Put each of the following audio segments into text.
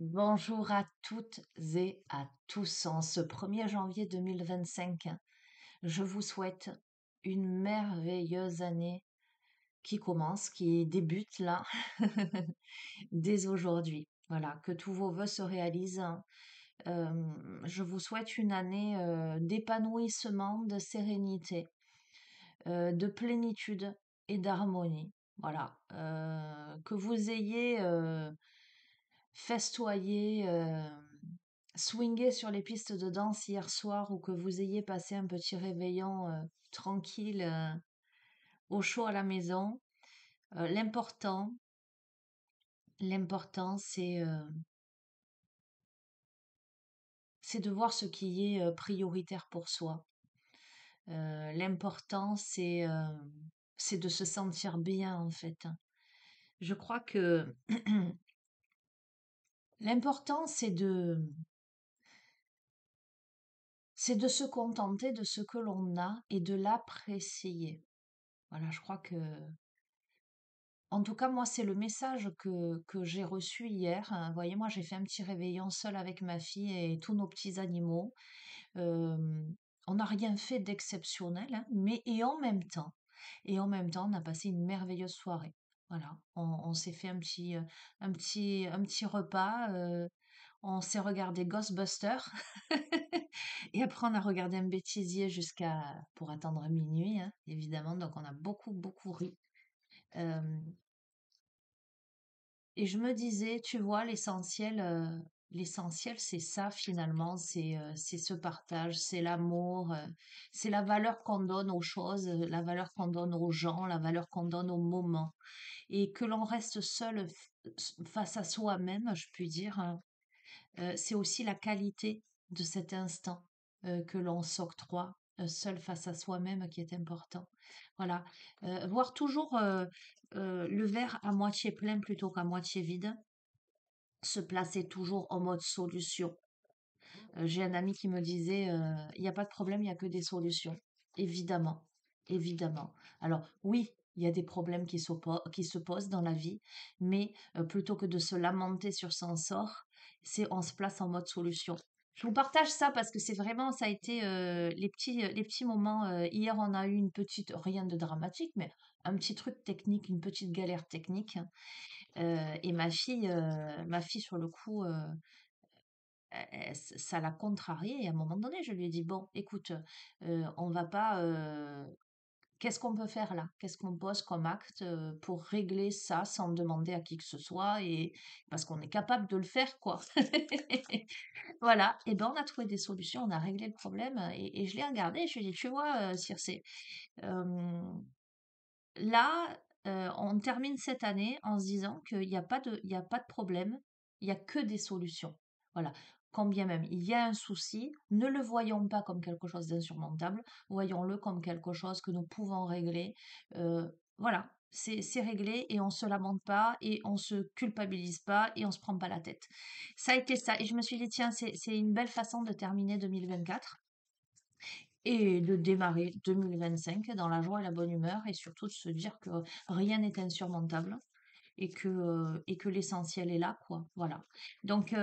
Bonjour à toutes et à tous. En ce 1er janvier 2025, je vous souhaite une merveilleuse année qui commence, qui débute là, dès aujourd'hui. Voilà, que tous vos vœux se réalisent. Je vous souhaite une année d'épanouissement, de sérénité, de plénitude et d'harmonie. Voilà, que vous ayez festoyé, swingé sur les pistes de danse hier soir ou que vous ayez passé un petit réveillon tranquille au chaud à la maison. L'important, l'important, c'est de voir ce qui est prioritaire pour soi. L'important, c'est de se sentir bien en fait. Je crois que l'important, c'est de se contenter de ce que l'on a et de l'apprécier. Voilà, je crois que, en tout cas, moi, c'est le message que j'ai reçu hier. Vous voyez, moi, j'ai fait un petit réveillon seul avec ma fille et tous nos petits animaux. Euh, on n'a rien fait d'exceptionnel, hein, mais et en même temps, on a passé une merveilleuse soirée. Voilà, on s'est fait un petit repas. On s'est regardé Ghostbusters. Et après, on a regardé un bêtisier pour attendre minuit, hein, évidemment. Donc, on a beaucoup, beaucoup ri. Euh, et je me disais, tu vois, l'essentiel, c'est ça finalement, c'est ce partage, c'est l'amour, c'est la valeur qu'on donne aux choses, la valeur qu'on donne aux gens, la valeur qu'on donne aux moments. Et que l'on reste seul face à soi-même, je puis dire, hein, c'est aussi la qualité de cet instant que l'on s'octroie seul face à soi-même qui est important. Voilà. Voir toujours le verre à moitié plein plutôt qu'à moitié vide, se placer toujours en mode solution. J'ai un ami qui me disait, il n'y a pas de problème, il n'y a que des solutions. Évidemment, évidemment. Alors oui, il y a des problèmes qui se posent dans la vie, mais plutôt que de se lamenter sur son sort, on se place en mode solution. Je vous partage ça parce que c'est vraiment, ça a été les petits moments. Hier, on a eu une petite, rien de dramatique, mais un petit truc technique, une petite galère technique. Et ma fille sur le coup, ça l'a contrariée. Et à un moment donné, je lui ai dit, bon, écoute, on va pas. Qu'est-ce qu'on peut faire là? Qu'est-ce qu'on pose comme acte pour régler ça sans demander à qui que ce soit et parce qu'on est capable de le faire, quoi. Voilà. Et ben, on a trouvé des solutions, on a réglé le problème et je l'ai regardé. Je lui ai dit, tu vois, Circe, euh, là, on termine cette année en se disant qu'il n'y a pas de problème, il n'y a que des solutions. Voilà. Quand bien même il y a un souci, ne le voyons pas comme quelque chose d'insurmontable, voyons-le comme quelque chose que nous pouvons régler. Voilà, c'est réglé et on se lamente pas et on se culpabilise pas et on se prend pas la tête. Ça a été ça. Et je me suis dit, tiens, c'est une belle façon de terminer 2024 et de démarrer 2025 dans la joie et la bonne humeur et surtout de se dire que rien n'est insurmontable et que l'essentiel est là, quoi. Voilà. Donc,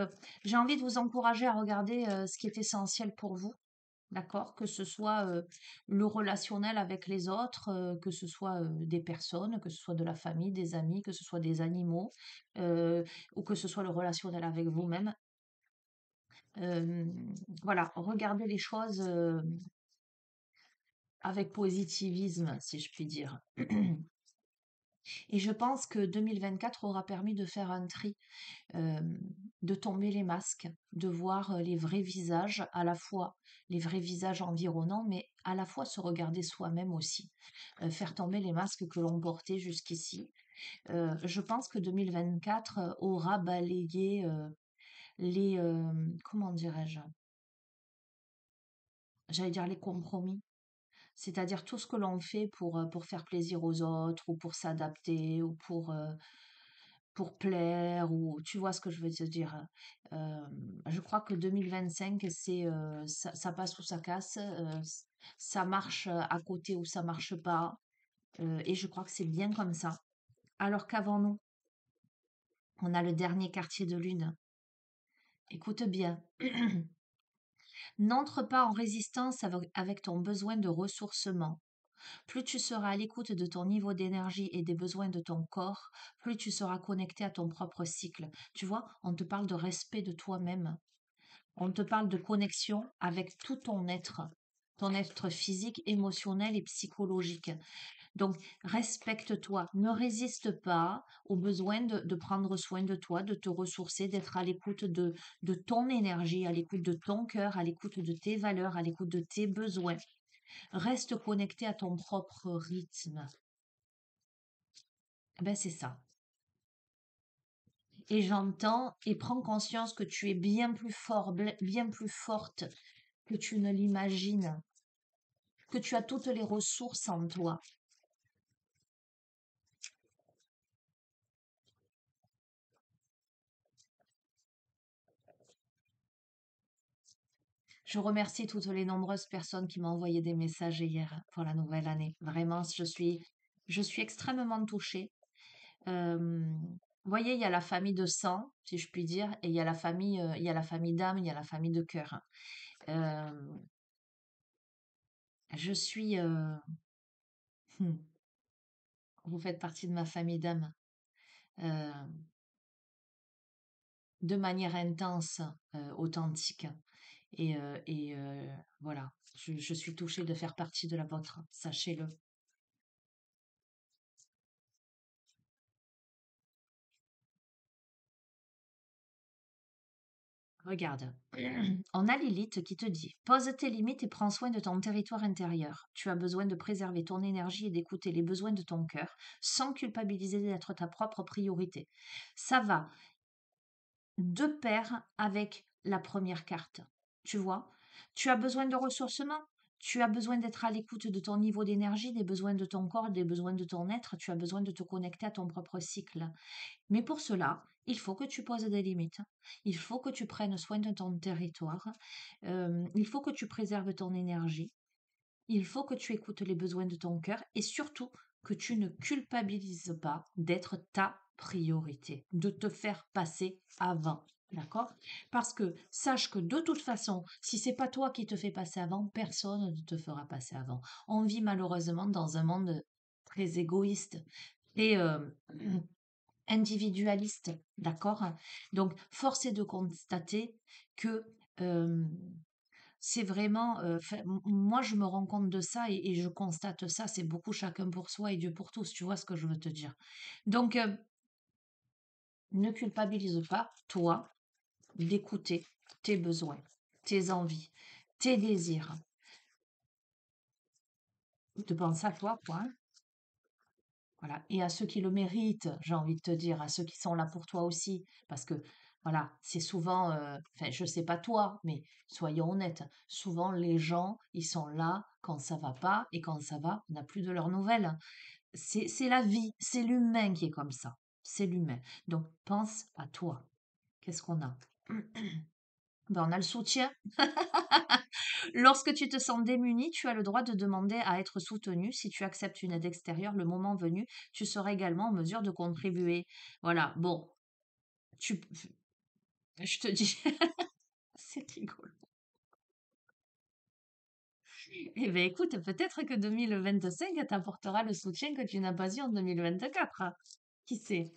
j'ai envie de vous encourager à regarder ce qui est essentiel pour vous, d'accord? Que ce soit le relationnel avec les autres, que ce soit des personnes, que ce soit de la famille, des amis, que ce soit des animaux, euh, ou que ce soit le relationnel avec vous-même. Euh, voilà, regardez les choses avec positivisme, si je puis dire. Et je pense que 2024 aura permis de faire un tri, euh, de tomber les masques, de voir les vrais visages, à la fois les vrais visages environnants, mais à la fois se regarder soi-même aussi, faire tomber les masques que l'on portait jusqu'ici. Je pense que 2024 aura balayé comment dirais-je, j'allais dire les compromis. C'est-à-dire tout ce que l'on fait pour faire plaisir aux autres ou pour s'adapter ou pour plaire ou tu vois ce que je veux te dire. Je crois que 2025, ça passe ou ça casse, ça marche à côté ou ça marche pas. Et je crois que c'est bien comme ça. Alors qu'avant nous, on a le dernier quartier de lune. Écoute bien. N'entre pas en résistance avec ton besoin de ressourcement. Plus tu seras à l'écoute de ton niveau d'énergie et des besoins de ton corps, plus tu seras connecté à ton propre cycle. Tu vois, on te parle de respect de toi-même. On te parle de connexion avec tout ton être physique, émotionnel et psychologique. Donc, respecte-toi, ne résiste pas au besoin de prendre soin de toi, de te ressourcer, d'être à l'écoute de ton énergie, à l'écoute de ton cœur, à l'écoute de tes valeurs, à l'écoute de tes besoins. Reste connecté à ton propre rythme. Ben, c'est ça. Et j'entends et prends conscience que tu es bien plus fort, bien plus forte que tu ne l'imagines, que tu as toutes les ressources en toi. Je remercie toutes les nombreuses personnes qui m'ont envoyé des messages hier pour la nouvelle année. Vraiment, je suis extrêmement touchée. Vous voyez, il y a la famille de sang, si je puis dire, et il y a la famille d'âme, il y a la famille de cœur. Euh, je suis, hmm, vous faites partie de ma famille d'âme, euh, de manière intense, authentique. Voilà, je suis touchée de faire partie de la vôtre, sachez-le. Regarde, on a Lilith qui te dit, pose tes limites et prends soin de ton territoire intérieur. Tu as besoin de préserver ton énergie et d'écouter les besoins de ton cœur sans culpabiliser d'être ta propre priorité. Ça va de pair avec la première carte. Tu vois, tu as besoin de ressourcement. Tu as besoin d'être à l'écoute de ton niveau d'énergie, des besoins de ton corps, des besoins de ton être. Tu as besoin de te connecter à ton propre cycle. Mais pour cela, il faut que tu poses des limites. Il faut que tu prennes soin de ton territoire. Il faut que tu préserves ton énergie. Il faut que tu écoutes les besoins de ton cœur et surtout que tu ne culpabilises pas d'être ta priorité, de te faire passer avant. D'accord? Parce que sache que de toute façon, si c'est pas toi qui te fais passer avant, personne ne te fera passer avant. On vit malheureusement dans un monde très égoïste et individualiste, d'accord? Donc, force est de constater que c'est vraiment, moi, je me rends compte de ça et je constate ça, c'est beaucoup chacun pour soi et Dieu pour tous, tu vois ce que je veux te dire? Donc, ne culpabilise pas, toi, d'écouter tes besoins, tes envies, tes désirs, de penser à toi, point. Voilà, et à ceux qui le méritent, j'ai envie de te dire, à ceux qui sont là pour toi aussi, parce que voilà, c'est souvent, enfin, je sais pas toi, mais soyons honnêtes, souvent les gens, ils sont là quand ça va pas, et quand ça va, on n'a plus de leurs nouvelles. C'est la vie, c'est l'humain qui est comme ça, c'est l'humain. Donc pense à toi. Qu'est-ce qu'on a? Ben, on a le soutien. Lorsque tu te sens démuni, tu as le droit de demander à être soutenu. Si tu acceptes une aide extérieure, le moment venu, tu seras également en mesure de contribuer. Voilà, bon, tu, je te dis, c'est rigolo. Eh bien, écoute, peut-être que 2025 t'apportera le soutien que tu n'as pas eu en 2024. Qui sait?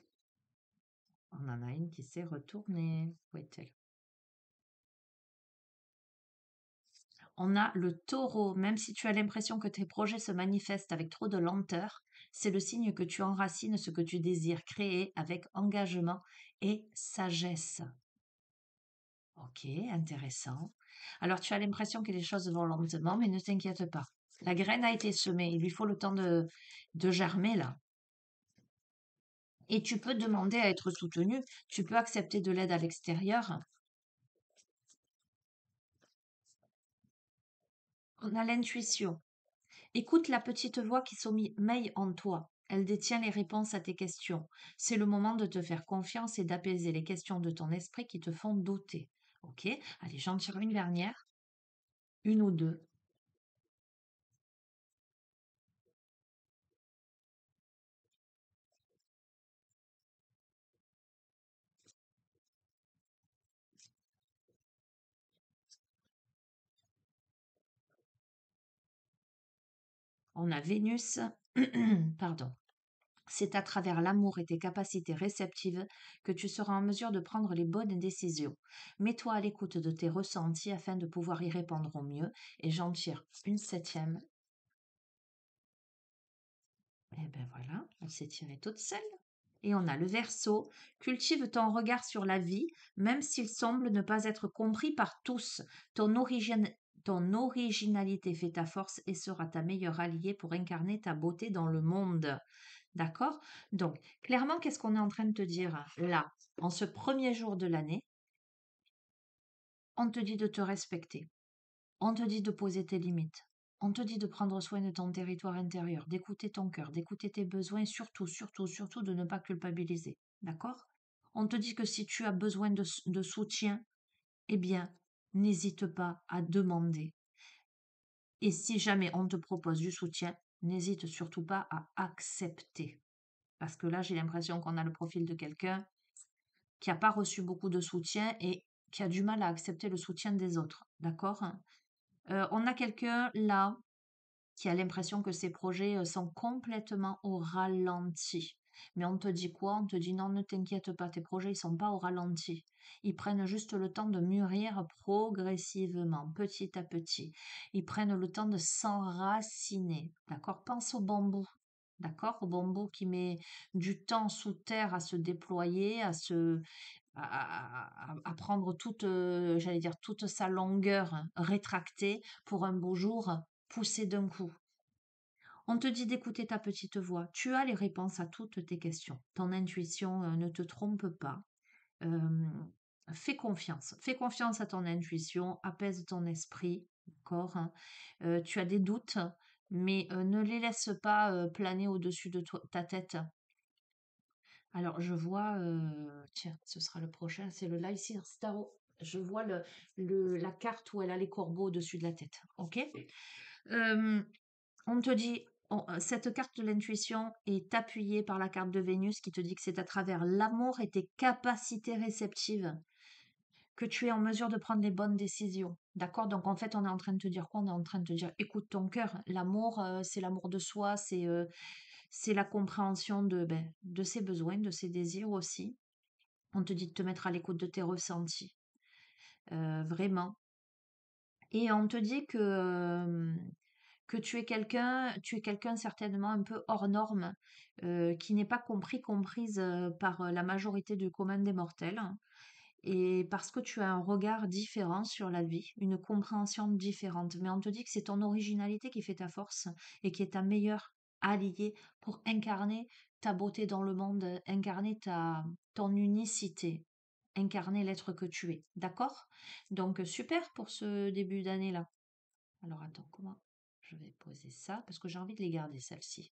On en a une qui s'est retournée. Où est-elle? On a le taureau. Même si tu as l'impression que tes projets se manifestent avec trop de lenteur, c'est le signe que tu enracines ce que tu désires créer avec engagement et sagesse. Ok, intéressant. Alors tu as l'impression que les choses vont lentement, mais ne t'inquiète pas. La graine a été semée, il lui faut le temps de germer là. Et tu peux demander à être soutenu, tu peux accepter de l'aide à l'extérieur. On a l'intuition. Écoute la petite voix qui sommeille en toi. Elle détient les réponses à tes questions. C'est le moment de te faire confiance et d'apaiser les questions de ton esprit qui te font douter. Ok? Allez, j'en tire une dernière. Une ou deux. On a Vénus, pardon. C'est à travers l'amour et tes capacités réceptives que tu seras en mesure de prendre les bonnes décisions. Mets-toi à l'écoute de tes ressentis afin de pouvoir y répondre au mieux. Et j'en tire une septième. Et ben voilà, elle s'est tirée toute seule. Et on a le Verseau. Cultive ton regard sur la vie, même s'il semble ne pas être compris par tous. Ton originalité fait ta force et sera ta meilleure alliée pour incarner ta beauté dans le monde. D'accord? Donc, clairement, qu'est-ce qu'on est en train de te dire là? En ce premier jour de l'année, on te dit de te respecter. On te dit de poser tes limites. On te dit de prendre soin de ton territoire intérieur, d'écouter ton cœur, d'écouter tes besoins et surtout, surtout, surtout de ne pas culpabiliser. D'accord? On te dit que si tu as besoin de soutien, eh bien, n'hésite pas à demander. Et si jamais on te propose du soutien, n'hésite surtout pas à accepter. Parce que là, j'ai l'impression qu'on a le profil de quelqu'un qui n'a pas reçu beaucoup de soutien et qui a du mal à accepter le soutien des autres. D'accord? On a quelqu'un là qui a l'impression que ses projets sont complètement au ralenti. Mais on te dit quoi? On te dit non, ne t'inquiète pas, tes projets, ils sont pas au ralenti. Ils prennent juste le temps de mûrir progressivement, petit à petit. Ils prennent le temps de s'enraciner. D'accord? Pense au bambou. D'accord? Au bambou qui met du temps sous terre à se déployer, à prendre toute, j'allais dire, toute sa longueur rétractée pour un beau jour pousser d'un coup. On te dit d'écouter ta petite voix. Tu as les réponses à toutes tes questions. Ton intuition ne te trompe pas. Euh, Fais confiance. Fais confiance à ton intuition. Apaise ton esprit. D'accord, hein. Tu as des doutes, mais ne les laisse pas planer au-dessus de ta tête. Alors, je vois, tiens, ce sera le prochain, c'est le Lycir Starro. Je vois la carte où elle a les corbeaux au-dessus de la tête. Ok? Euh, on te dit, cette carte de l'intuition est appuyée par la carte de Vénus qui te dit que c'est à travers l'amour et tes capacités réceptives que tu es en mesure de prendre les bonnes décisions. D'accord? Donc en fait, on est en train de te dire quoi? On est en train de te dire, écoute ton cœur. L'amour, c'est l'amour de soi, c'est la compréhension de ses besoins, de ses désirs aussi. On te dit de te mettre à l'écoute de tes ressentis, vraiment. Et on te dit que tu es quelqu'un certainement un peu hors norme, qui n'est pas comprise par la majorité du commun des mortels, hein. Et parce que tu as un regard différent sur la vie, une compréhension différente. Mais on te dit que c'est ton originalité qui fait ta force et qui est ta meilleure alliée pour incarner ta beauté dans le monde, incarner ton unicité, incarner l'être que tu es. D'accord? Donc, super pour ce début d'année-là. Alors, attends, comment je vais poser ça? Parce que j'ai envie de les garder, celles-ci.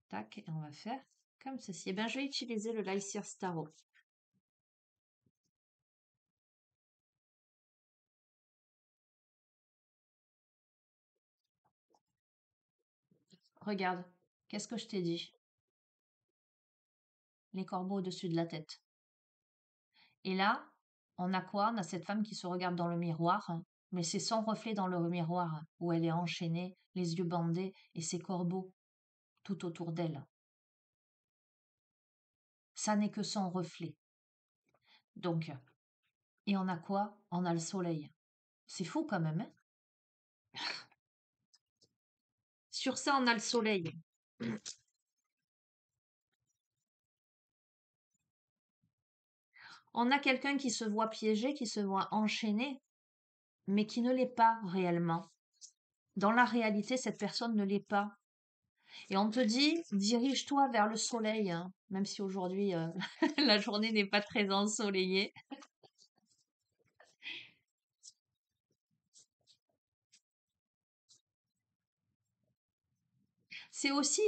Tac, et on va faire comme ceci. Eh bien, je vais utiliser le Lycir Starro. Regarde, qu'est-ce que je t'ai dit? Les corbeaux au-dessus de la tête. Et là, on a quoi? On a cette femme qui se regarde dans le miroir, mais c'est son reflet dans le miroir, où elle est enchaînée, les yeux bandés, et ses corbeaux tout autour d'elle. Ça n'est que son reflet. Donc, et on a quoi? On a le soleil. C'est fou quand même, hein? Sur ça, on a le soleil. On a quelqu'un qui se voit piégé, qui se voit enchaîné, mais qui ne l'est pas réellement. Dans la réalité, cette personne ne l'est pas. Et on te dit, dirige-toi vers le soleil, hein, même si aujourd'hui la journée n'est pas très ensoleillée. C'est aussi,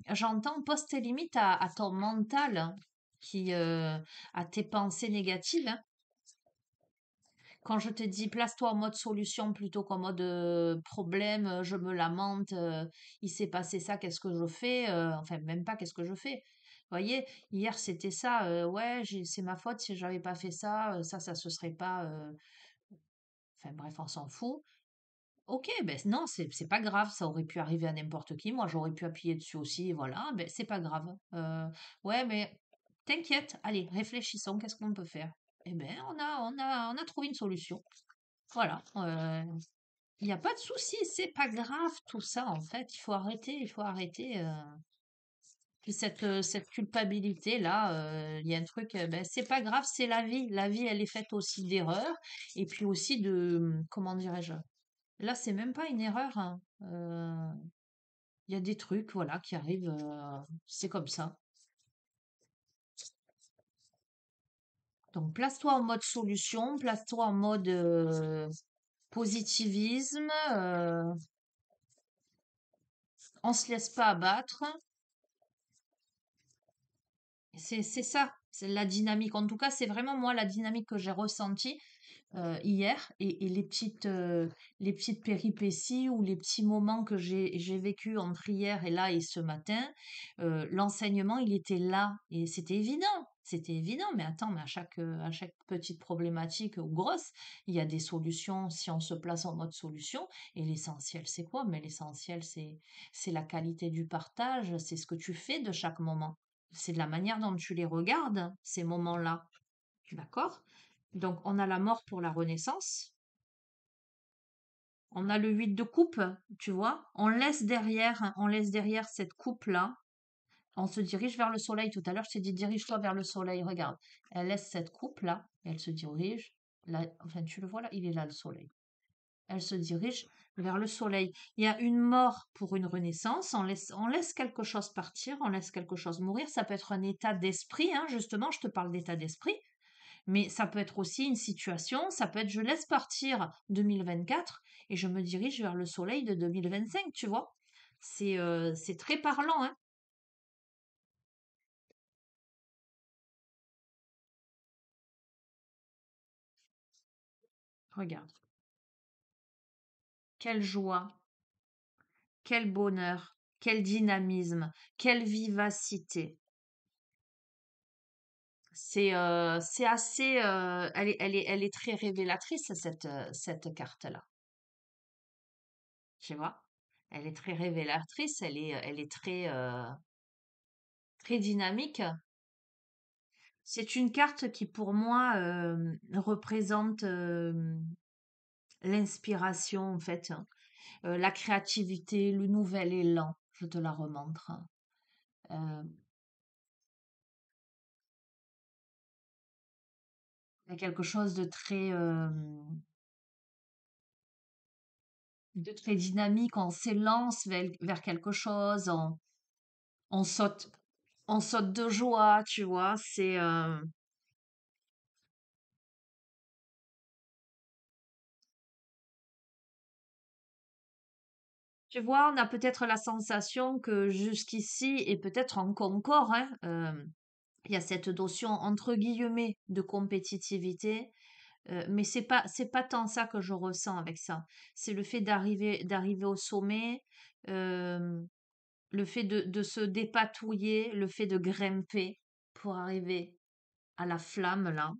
j'entends, pose tes limites à ton mental, hein, à tes pensées négatives, hein. Quand je te dis place-toi en mode solution plutôt qu'en mode problème, je me lamente, il s'est passé ça, qu'est-ce que je fais? Enfin, même pas qu'est-ce que je fais. Vous voyez, hier c'était ça, ouais, c'est ma faute si j'avais pas fait ça, ça se serait pas. Enfin bref, on s'en fout. OK, ben non, c'est pas grave, ça aurait pu arriver à n'importe qui. Moi, j'aurais pu appuyer dessus aussi, et voilà, ben c'est pas grave. Ouais, mais t'inquiète, allez, réfléchissons, qu'est-ce qu'on peut faire? Eh ben, on a trouvé une solution. Voilà, il n'y a pas de souci, c'est pas grave tout ça, en fait. Il faut arrêter cette culpabilité-là. Il y a un truc, ben, c'est pas grave, c'est la vie. La vie, elle est faite aussi d'erreurs et puis aussi de, comment dirais-je? Là, c'est même pas une erreur, hein. Il y a des trucs, voilà, qui arrivent, c'est comme ça. Donc, place-toi en mode solution, place-toi en mode positivisme. On se laisse pas abattre. C'est ça, c'est la dynamique. En tout cas, c'est vraiment moi la dynamique que j'ai ressentie hier et les petites péripéties ou les petits moments que j'ai vécu entre hier et là et ce matin, l'enseignement, il était là et c'était évident. C'était évident, mais attends, mais à chaque petite problématique ou grosse, il y a des solutions si on se place en mode solution. Et l'essentiel, c'est quoi? Mais l'essentiel, c'est la qualité du partage, c'est ce que tu fais de chaque moment. C'est de la manière dont tu les regardes, ces moments-là. D'accord? Donc, on a la mort pour la renaissance. On a le 8 de coupe, tu vois. On laisse derrière cette coupe-là. On se dirige vers le soleil. Tout à l'heure, je t'ai dit, dirige-toi vers le soleil. Regarde. Elle laisse cette coupe-là. Elle se dirige. Là, enfin, tu le vois là, il est là, le soleil. Elle se dirige vers le soleil. Il y a une mort pour une renaissance. On laisse quelque chose partir. On laisse quelque chose mourir. Ça peut être un état d'esprit, hein, justement. Je te parle d'état d'esprit. Mais ça peut être aussi une situation, ça peut être je laisse partir 2024 et je me dirige vers le soleil de 2025, tu vois. C'est très parlant, hein. Regarde. Quelle joie, quel bonheur, quel dynamisme, quelle vivacité. C'est assez, elle est très révélatrice, cette carte-là. Tu vois? Elle est très révélatrice, elle est très, très dynamique. C'est une carte qui, pour moi, représente l'inspiration, en fait, hein, la créativité, le nouvel élan. Je te la remontre, hein. Euh, il y a quelque chose de très dynamique. On s'élance vers quelque chose, on saute, on saute de joie, tu vois. Tu vois, on a peut-être la sensation que jusqu'ici, et peut-être encore, hein, il y a cette notion entre guillemets de compétitivité, mais c'est pas tant ça que je ressens avec ça. C'est le fait d'arriver au sommet, hem, le fait de se dépatouiller, le fait de grimper pour arriver à la flamme là.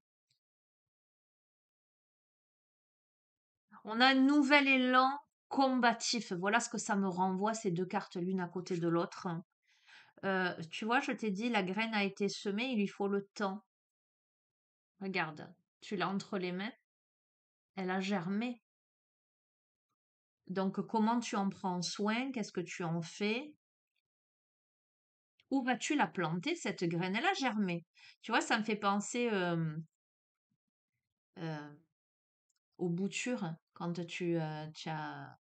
On a un nouvel élan combatif. Voilà ce que ça me renvoie, ces 2 cartes l'une à côté de l'autre. Tu vois, je t'ai dit la graine a été semée, il lui faut le temps. Regarde, tu l'as entre les mains, elle a germé. Donc, comment tu en prends soin? Qu'est-ce que tu en fais? Où vas-tu la planter, cette graine? Elle a germé. Tu vois, ça me fait penser euh, aux boutures. Quand tu as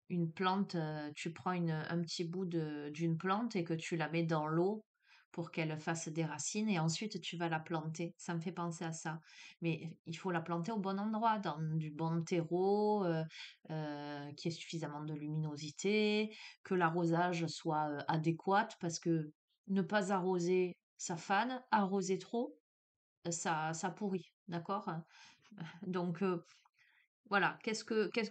une plante, tu prends un petit bout d'une plante et que tu la mets dans l'eau pour qu'elle fasse des racines et ensuite tu vas la planter. Ça me fait penser à ça. Mais il faut la planter au bon endroit, dans du bon terreau, qui ait suffisamment de luminosité, que l'arrosage soit adéquat parce que ne pas arroser, ça fane, arroser trop, ça pourrit, d'accord? Donc, voilà,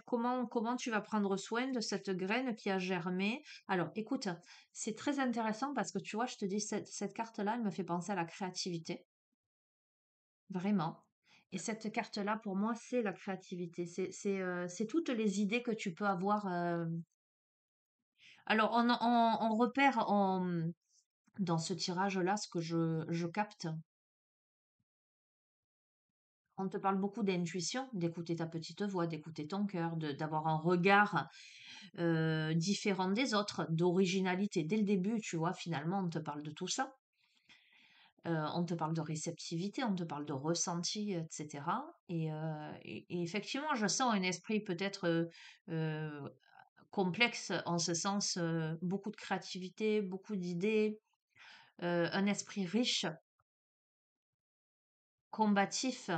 comment tu vas prendre soin de cette graine qui a germé? Alors, écoute, c'est très intéressant parce que tu vois, je te dis, cette carte-là, elle me fait penser à la créativité, vraiment. Et cette carte-là, pour moi, c'est la créativité. C'est toutes les idées que tu peux avoir. Alors, on repère dans ce tirage-là ce que je capte. On te parle beaucoup d'intuition, d'écouter ta petite voix, d'écouter ton cœur, d'avoir un regard différent des autres, d'originalité. Dès le début, tu vois, finalement, on te parle de tout ça. On te parle de réceptivité, on te parle de ressenti, etc. Et effectivement, je sens un esprit peut-être euh, complexe en ce sens, beaucoup de créativité, beaucoup d'idées, un esprit riche, combatif,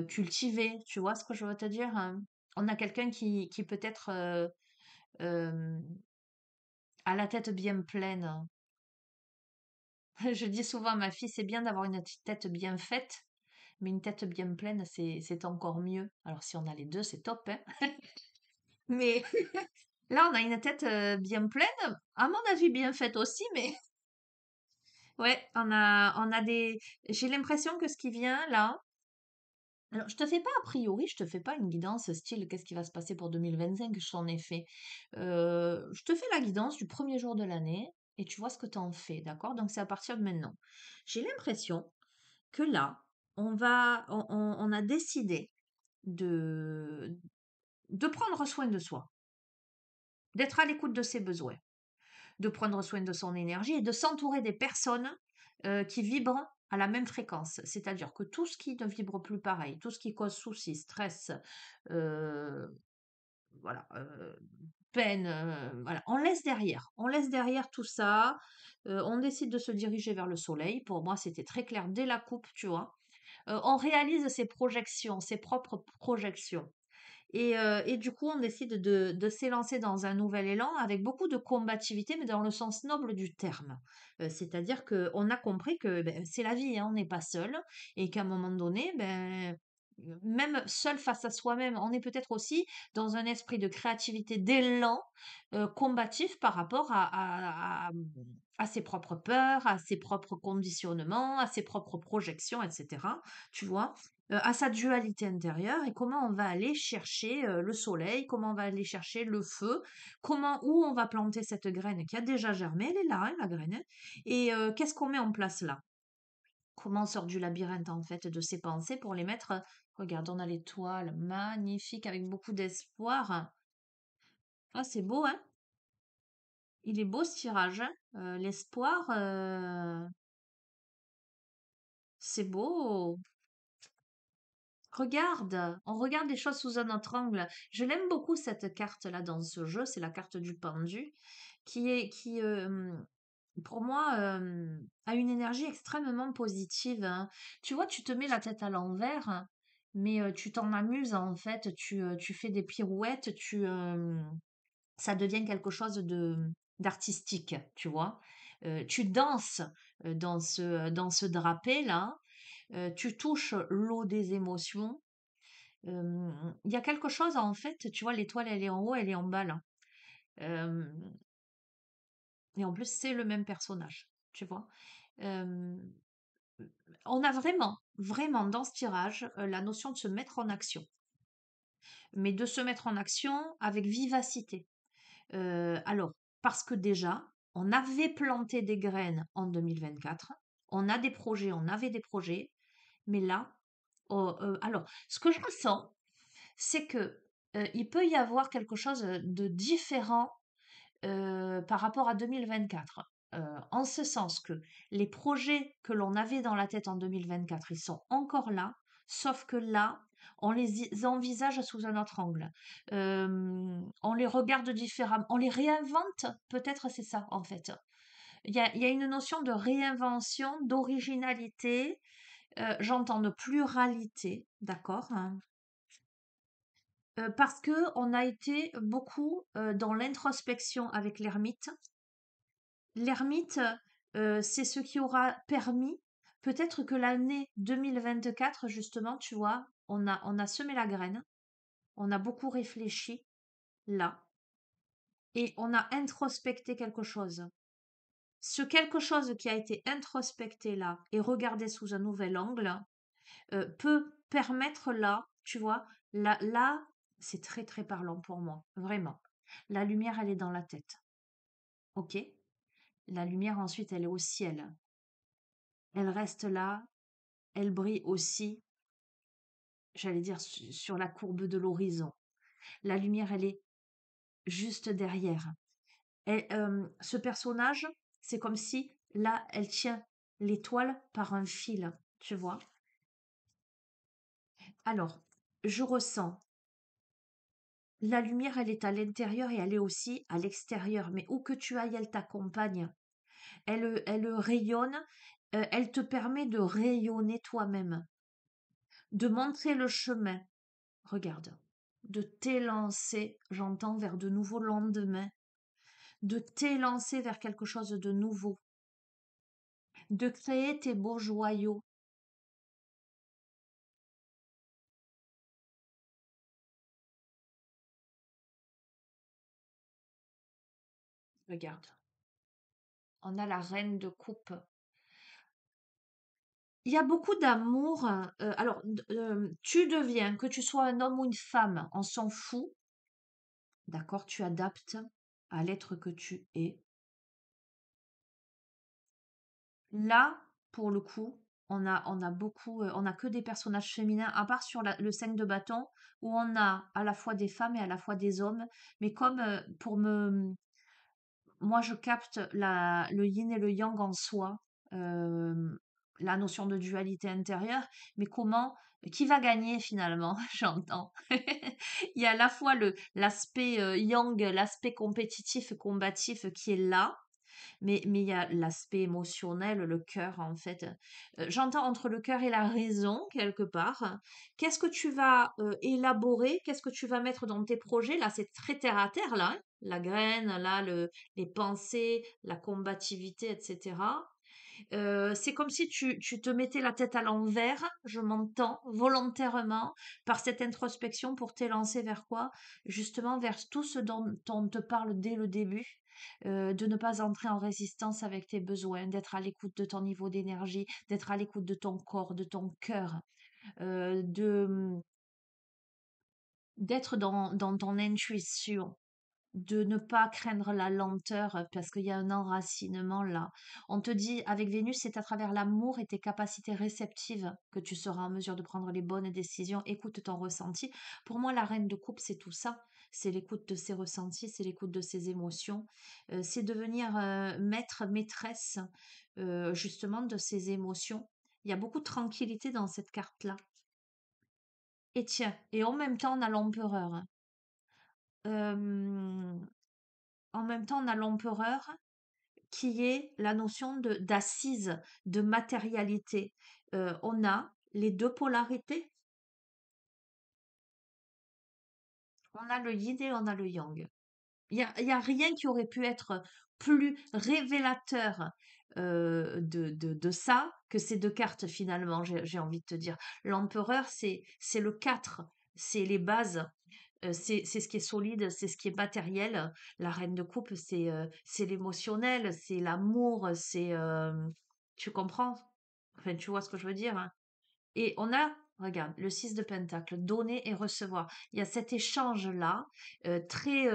cultivé. Tu vois ce que je veux te dire, hein? On a quelqu'un qui peut-être euh, a la tête bien pleine. Je dis souvent à ma fille, c'est bien d'avoir une tête bien faite, mais une tête bien pleine, c'est encore mieux. Alors si on a les deux, c'est top, hein. Mais là, on a une tête bien pleine, à mon avis bien faite aussi, mais ouais, on a des. J'ai l'impression que ce qui vient là. Alors, je te fais pas a priori, je te fais pas une guidance style qu'est-ce qui va se passer pour 2025, je t'en ai fait. Je te fais la guidance du premier jour de l'année et tu vois ce que tu en fais, d'accord? Donc c'est à partir de maintenant. J'ai l'impression que là, on a décidé de, de prendre soin de soi, d'être à l'écoute de ses besoins, de prendre soin de son énergie et de s'entourer des personnes qui vibrent à la même fréquence. C'est-à-dire que tout ce qui ne vibre plus pareil, tout ce qui cause soucis, stress, euh, voilà, peine, voilà, on laisse derrière. On laisse derrière tout ça. On décide de se diriger vers le soleil. Pour moi, c'était très clair dès la coupe, tu vois. On réalise ses projections, ses propres projections. Et du coup, on décide de s'élancer dans un nouvel élan avec beaucoup de combativité, mais dans le sens noble du terme. C'est-à-dire qu'on a compris que ben, c'est la vie, hein, on n'est pas seul, et qu'à un moment donné, ben, même seul face à soi-même, on est peut-être aussi dans un esprit de créativité, d'élan combatif par rapport à ses propres peurs, à ses propres conditionnements, à ses propres projections, etc. Tu vois? À sa dualité intérieure et comment on va aller chercher le soleil, comment on va aller chercher le feu, où on va planter cette graine qui a déjà germé, elle est là, hein, la graine, hein. Et qu'est-ce qu'on met en place là? Comment on sort du labyrinthe en fait de ses pensées pour les mettre. Regarde, on a l'étoile, magnifique, avec beaucoup d'espoir. Ah, c'est beau, hein? Il est beau ce tirage, hein. L'espoir, c'est beau. Regarde, on regarde les choses sous un autre angle. Je l'aime beaucoup cette carte-là dans ce jeu, c'est la carte du pendu, qui pour moi, a une énergie extrêmement positive, hein. Tu vois, tu te mets la tête à l'envers, hein, mais tu t'en amuses en fait, tu fais des pirouettes, ça devient quelque chose d'artistique, tu vois. Tu danses dans ce drapé-là, tu touches l'eau des émotions. Il y a quelque chose, en fait, tu vois, l'étoile, elle est en haut, elle est en bas, là. Hem et en plus, c'est le même personnage, tu vois? Hem, on a vraiment, vraiment dans ce tirage, la notion de se mettre en action, mais de se mettre en action avec vivacité. Alors, parce que déjà, on avait planté des graines en 2024, on avait des projets, mais là, oh, alors, ce que je ressens, c'est que il peut y avoir quelque chose de différent par rapport à 2024. En ce sens que les projets que l'on avait dans la tête en 2024, ils sont encore là, sauf que là, on les envisage sous un autre angle. On les regarde différemment, on les réinvente, peut-être c'est ça en fait. Il y a une notion de réinvention, d'originalité, j'entends de pluralité, d'accord, hein, parce que on a été beaucoup dans l'introspection avec l'ermite. L'ermite, c'est ce qui aura permis peut-être que l'année 2024 justement, tu vois, on a semé la graine, on a beaucoup réfléchi là et on a introspecté quelque chose. Ce quelque chose qui a été introspecté là et regardé sous un nouvel angle, peut permettre là, tu vois, là, c'est très très parlant pour moi, vraiment. La lumière, elle est dans la tête, ok? La lumière, ensuite, elle est au ciel. Elle reste là, elle brille aussi, j'allais dire, sur la courbe de l'horizon. La lumière, elle est juste derrière. Et ce personnage, c'est comme si là, elle tient l'étoile par un fil, tu vois. Alors, je ressens, la lumière, elle est à l'intérieur et elle est aussi à l'extérieur. Mais où que tu ailles, elle t'accompagne. Elle rayonne, elle te permet de rayonner toi-même, de montrer le chemin. Regarde, de t'élancer, j'entends, vers de nouveaux lendemains, de t'élancer vers quelque chose de nouveau, de créer tes beaux joyaux. Regarde, on a la reine de coupe. Il y a beaucoup d'amour. Alors, tu deviens, que tu sois un homme ou une femme, on s'en fout. D'accord? Tu adaptes à l'être que tu es. Là, pour le coup, on a beaucoup, on a que des personnages féminins, à part sur le 5 de bâton, où on a à la fois des femmes et à la fois des hommes. Mais comme moi, je capte le yin et le yang en soi, euh, la notion de dualité intérieure, mais qui va gagner finalement, j'entends. Il y a à la fois l'aspect yang, l'aspect compétitif, combatif qui est là, mais il y a l'aspect émotionnel, le cœur en fait. J'entends entre le cœur et la raison quelque part. Qu'est-ce que tu vas élaborer? Qu'est-ce que tu vas mettre dans tes projets? Là, c'est très terre à terre là, hein. La graine, là, les pensées, la combativité, etc. C'est comme si tu te mettais la tête à l'envers, je m'entends, volontairement, par cette introspection pour t'élancer vers quoi? Justement vers tout ce dont on te parle dès le début, de ne pas entrer en résistance avec tes besoins, d'être à l'écoute de ton niveau d'énergie, d'être à l'écoute de ton corps, de ton cœur, d'être dans ton intuition, de ne pas craindre la lenteur parce qu'il y a un enracinement là. On te dit, avec Vénus, c'est à travers l'amour et tes capacités réceptives que tu seras en mesure de prendre les bonnes décisions. Écoute ton ressenti. Pour moi, la reine de coupe, c'est tout ça. C'est l'écoute de ses ressentis, c'est l'écoute de ses émotions. C'est devenir maître, maîtresse, justement, de ses émotions. Il y a beaucoup de tranquillité dans cette carte-là. Et tiens, et en même temps, on a l'empereur, hein. Euh, En même temps, on a l'empereur qui est la notion d'assise, de matérialité. On a les deux polarités. On a le yin et on a le yang. Il y a rien qui aurait pu être plus révélateur de ça que ces deux cartes finalement, j'ai envie de te dire. L'empereur, c'est le 4, c'est les bases. C'est ce qui est solide, c'est ce qui est matériel. La reine de coupe, c'est l'émotionnel, c'est l'amour, tu comprends? Enfin, tu vois ce que je veux dire, hein? Et on a, regarde, le 6 de Pentacle, donner et recevoir. Il y a cet échange-là, très,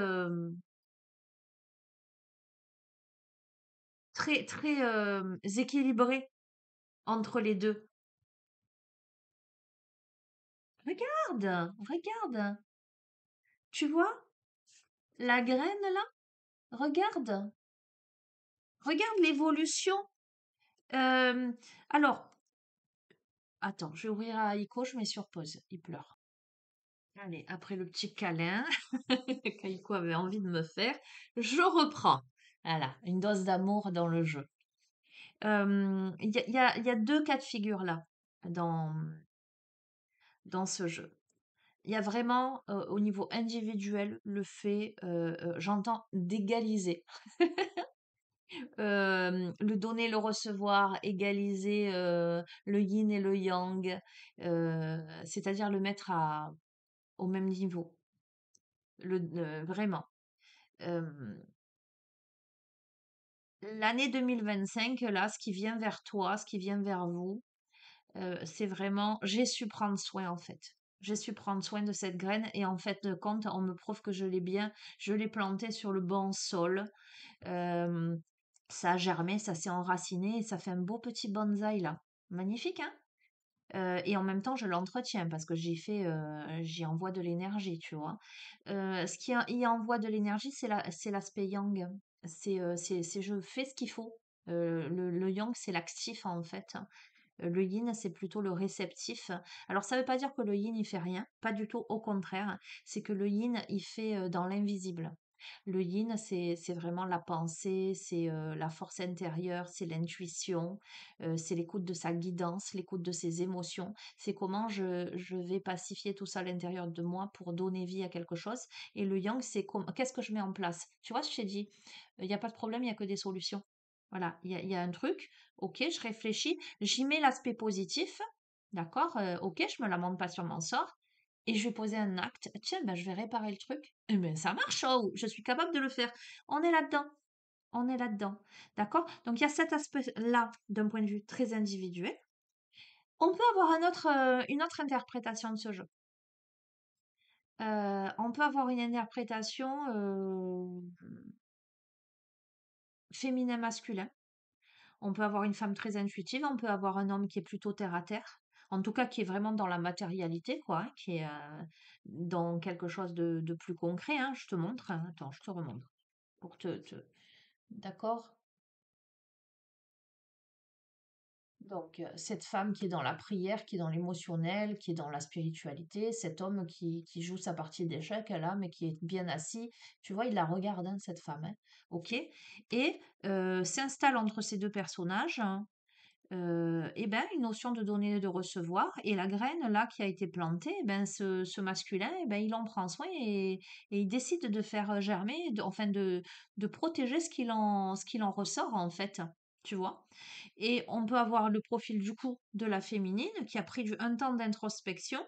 très, très équilibré entre les deux. Regarde, regarde, tu vois la graine là? Regarde, regarde l'évolution. Euh, alors, attends, je vais ouvrir à Aiko, je mets sur pause. Il pleure. Allez, après le petit câlin qu'Aiko avait envie de me faire, je reprends. Voilà, une dose d'amour dans le jeu. Il y a deux cas de figure là, dans, dans ce jeu. Il y a vraiment, au niveau individuel, le fait, j'entends, d'égaliser. Le donner, le recevoir, égaliser le yin et le yang, c'est-à-dire le mettre au même niveau, vraiment. Euh, L'année 2025, là, ce qui vient vers toi, ce qui vient vers vous, C'est vraiment j'ai su prendre soin, en fait. J'ai su prendre soin de cette graine et en fait de compte, on me prouve que je l'ai plantée sur le bon sol. Hem, Ça a germé, ça s'est enraciné et ça fait un beau petit bonsaï là. Magnifique, hein? Et en même temps, je l'entretiens parce que j'y envoie de l'énergie, tu vois? Ce qui y envoie de l'énergie, c'est l'aspect yang. C'est je fais ce qu'il faut. Le yang, c'est l'actif, en fait. Le yin, c'est plutôt le réceptif. Alors, ça ne veut pas dire que le yin, il fait rien, pas du tout, au contraire. C'est que le yin, il fait dans l'invisible. Le yin, c'est vraiment la pensée, c'est la force intérieure, c'est l'intuition, c'est l'écoute de sa guidance, l'écoute de ses émotions. C'est comment je vais pacifier tout ça à l'intérieur de moi pour donner vie à quelque chose. Et le yang, c'est qu'est-ce que je mets en place? Tu vois, je t'ai dit, il n'y a pas de problème, il n'y a que des solutions. Voilà, il y a un truc, ok, je réfléchis, j'y mets l'aspect positif, d'accord, ok, je me lamente pas sur mon sort, et je vais poser un acte. Tiens, ben, je vais réparer le truc. Eh ben, ça marche, oh, je suis capable de le faire. On est là-dedans. On est là-dedans. D'accord? Donc, il y a cet aspect-là d'un point de vue très individuel. On peut avoir une autre interprétation de ce jeu. On peut avoir une interprétation féminin-masculin. On peut avoir une femme très intuitive, on peut avoir un homme qui est plutôt terre à terre. En tout cas, qui est vraiment dans la matérialité, quoi, hein, qui est dans quelque chose de plus concret, hein. Je te montre, hein. Attends, je te remontre. Pour D'accord? Donc, cette femme qui est dans la prière, qui est dans l'émotionnel, qui est dans la spiritualité, cet homme qui joue sa partie d'échec là, mais qui est bien assis. Tu vois, il la regarde, hein, cette femme, hein. Ok? Et s'installe entre ces deux personnages, hein, et ben, une notion de donner et de recevoir. Et la graine, là, qui a été plantée, eh ben, ce masculin, eh ben, il en prend soin et il décide de faire germer, enfin de protéger ce qu'il en ressort, en fait. Tu vois? Et on peut avoir le profil du coup de la féminine qui a pris un temps d'introspection,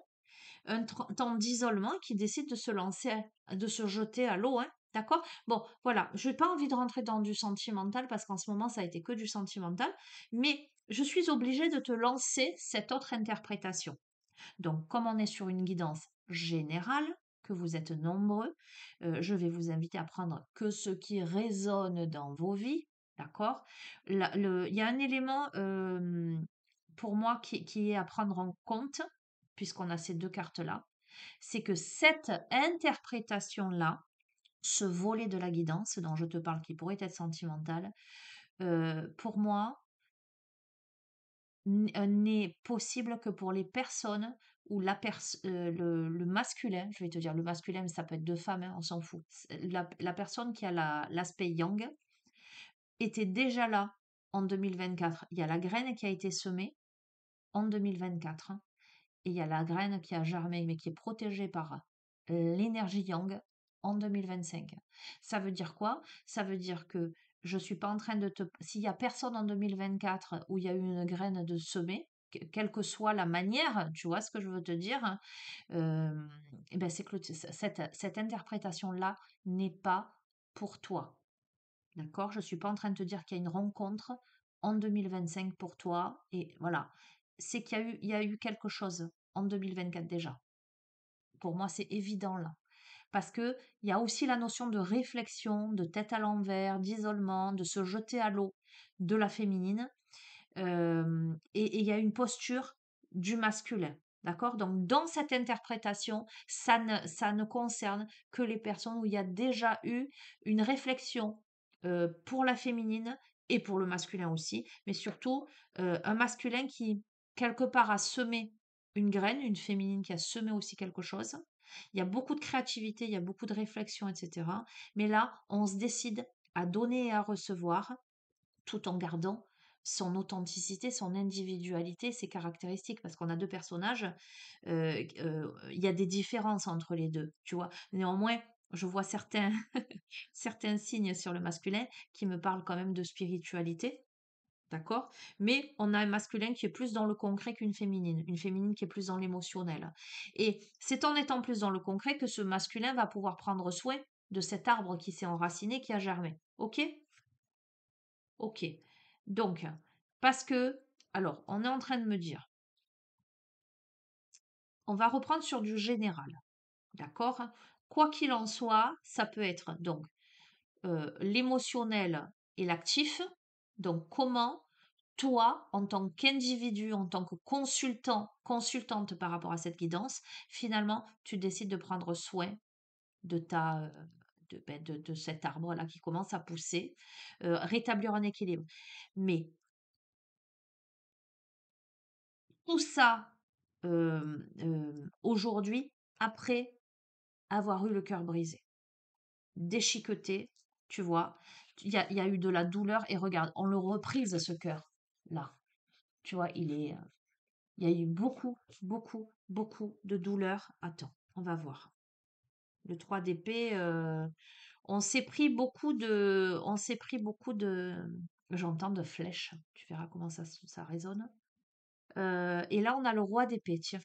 temps d'isolement, qui décide de se lancer, de se jeter à l'eau, hein. D'accord? Bon, voilà, je n'ai pas envie de rentrer dans du sentimental parce qu'en ce moment, ça a été que du sentimental, mais je suis obligée de te lancer cette autre interprétation. Donc, comme on est sur une guidance générale, que vous êtes nombreux, je vais vous inviter à prendre que ce qui résonne dans vos vies, d'accord? Il y a un élément pour moi qui est à prendre en compte, puisqu'on a ces deux cartes-là, c'est que cette interprétation-là, ce volet de la guidance dont je te parle, qui pourrait être sentimental, pour moi, n'est possible que pour les personnes où le masculin, je vais te dire le masculin, mais ça peut être deux femmes, hein, on s'en fout. La personne qui a l'aspect yang était déjà là en 2024. Il y a la graine qui a été semée en 2024, hein, et il y a la graine qui a germé, mais qui est protégée par l'énergie yang en 2025. Ça veut dire quoi? Ça veut dire que je suis pas en train de te... S'il y a personne en 2024 où il y a eu une graine de semer, quelle que soit la manière, tu vois ce que je veux te dire, hein, eh ben c'est que cette interprétation-là n'est pas pour toi. D'accord? Je suis pas en train de te dire qu'il y a une rencontre en 2025 pour toi. Et voilà. C'est il y a eu quelque chose en 2024 déjà. Pour moi, c'est évident là. Parce que il y a aussi la notion de réflexion, de tête à l'envers, d'isolement, de se jeter à l'eau de la féminine. Et il y a une posture du masculin. D'accord? Donc, dans cette interprétation, ça ne concerne que les personnes où il y a déjà eu une réflexion pour la féminine et pour le masculin aussi, mais surtout un masculin qui, quelque part, a semé une graine, une féminine qui a semé aussi quelque chose. Il y a beaucoup de créativité, il y a beaucoup de réflexion, etc. Mais là, on se décide à donner et à recevoir tout en gardant son authenticité, son individualité, ses caractéristiques, parce qu'on a deux personnages, il y a des différences entre les deux, tu vois. Néanmoins, je vois certains signes sur le masculin qui me parlent quand même de spiritualité, d'accord? Mais on a un masculin qui est plus dans le concret qu'une féminine, une féminine qui est plus dans l'émotionnel. Et c'est en étant plus dans le concret que ce masculin va pouvoir prendre soin de cet arbre qui s'est enraciné, qui a germé. Ok? Ok. Donc, parce que, alors, on est en train de me dire, on va reprendre sur du général, d'accord? Quoi qu'il en soit, ça peut être donc l'émotionnel et l'actif. Donc, comment toi, en tant qu'individu, en tant que consultant, consultante par rapport à cette guidance, finalement, tu décides de prendre soin de de cet arbre-là qui commence à pousser, rétablir un équilibre. Mais tout ça, aujourd'hui, après avoir eu le cœur brisé, déchiqueté, tu vois, il y a eu de la douleur et regarde, on le reprise ce cœur-là, tu vois, il y a eu beaucoup, beaucoup, beaucoup de douleur. Attends, on va voir. Le 3 d'épée, on s'est pris beaucoup de, j'entends de flèches. Tu verras comment ça résonne. Et là, on a le roi d'épée. Tiens,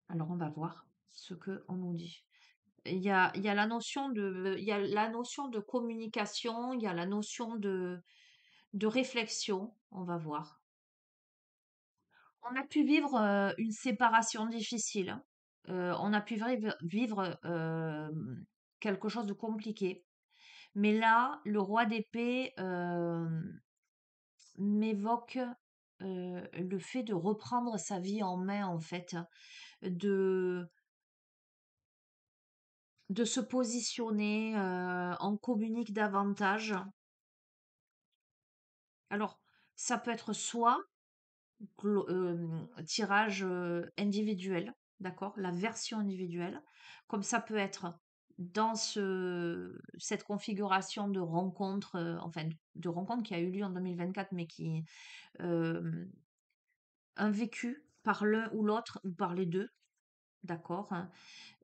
alors on va voir ce que on nous dit. Il y a la notion de communication, il y a la notion de réflexion. On va voir. On a pu vivre une séparation difficile, hein. On a pu vivre quelque chose de compliqué. Mais là, le roi d'épée m'évoque le fait de reprendre sa vie en main, en fait, de, de se positionner, on communique davantage. Alors, ça peut être soit tirage individuel, d'accord? La version individuelle, comme ça peut être dans cette configuration de rencontre, enfin de rencontre qui a eu lieu en 2024, mais qui euh, un vécu par l'un ou l'autre ou par les deux, d'accord? Hein.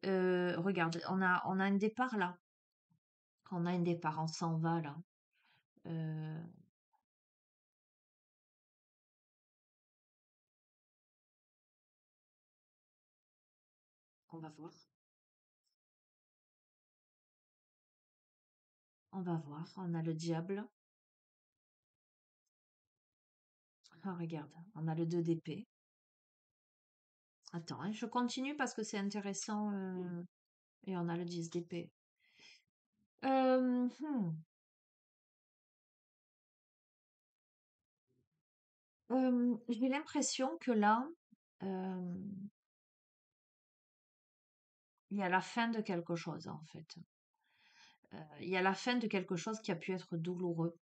Regarde, on a un départ là, on a un départ, on s'en va là. Euh, on va voir, on va voir. On a le diable. Ah, regarde, on a le 2 d'épée. Attends, hein, je continue parce que c'est intéressant. Et on a le 10 d'épée. Hmm. J'ai l'impression que là, euh, il y a la fin de quelque chose, en fait. Il y a la fin de quelque chose qui a pu être douloureux.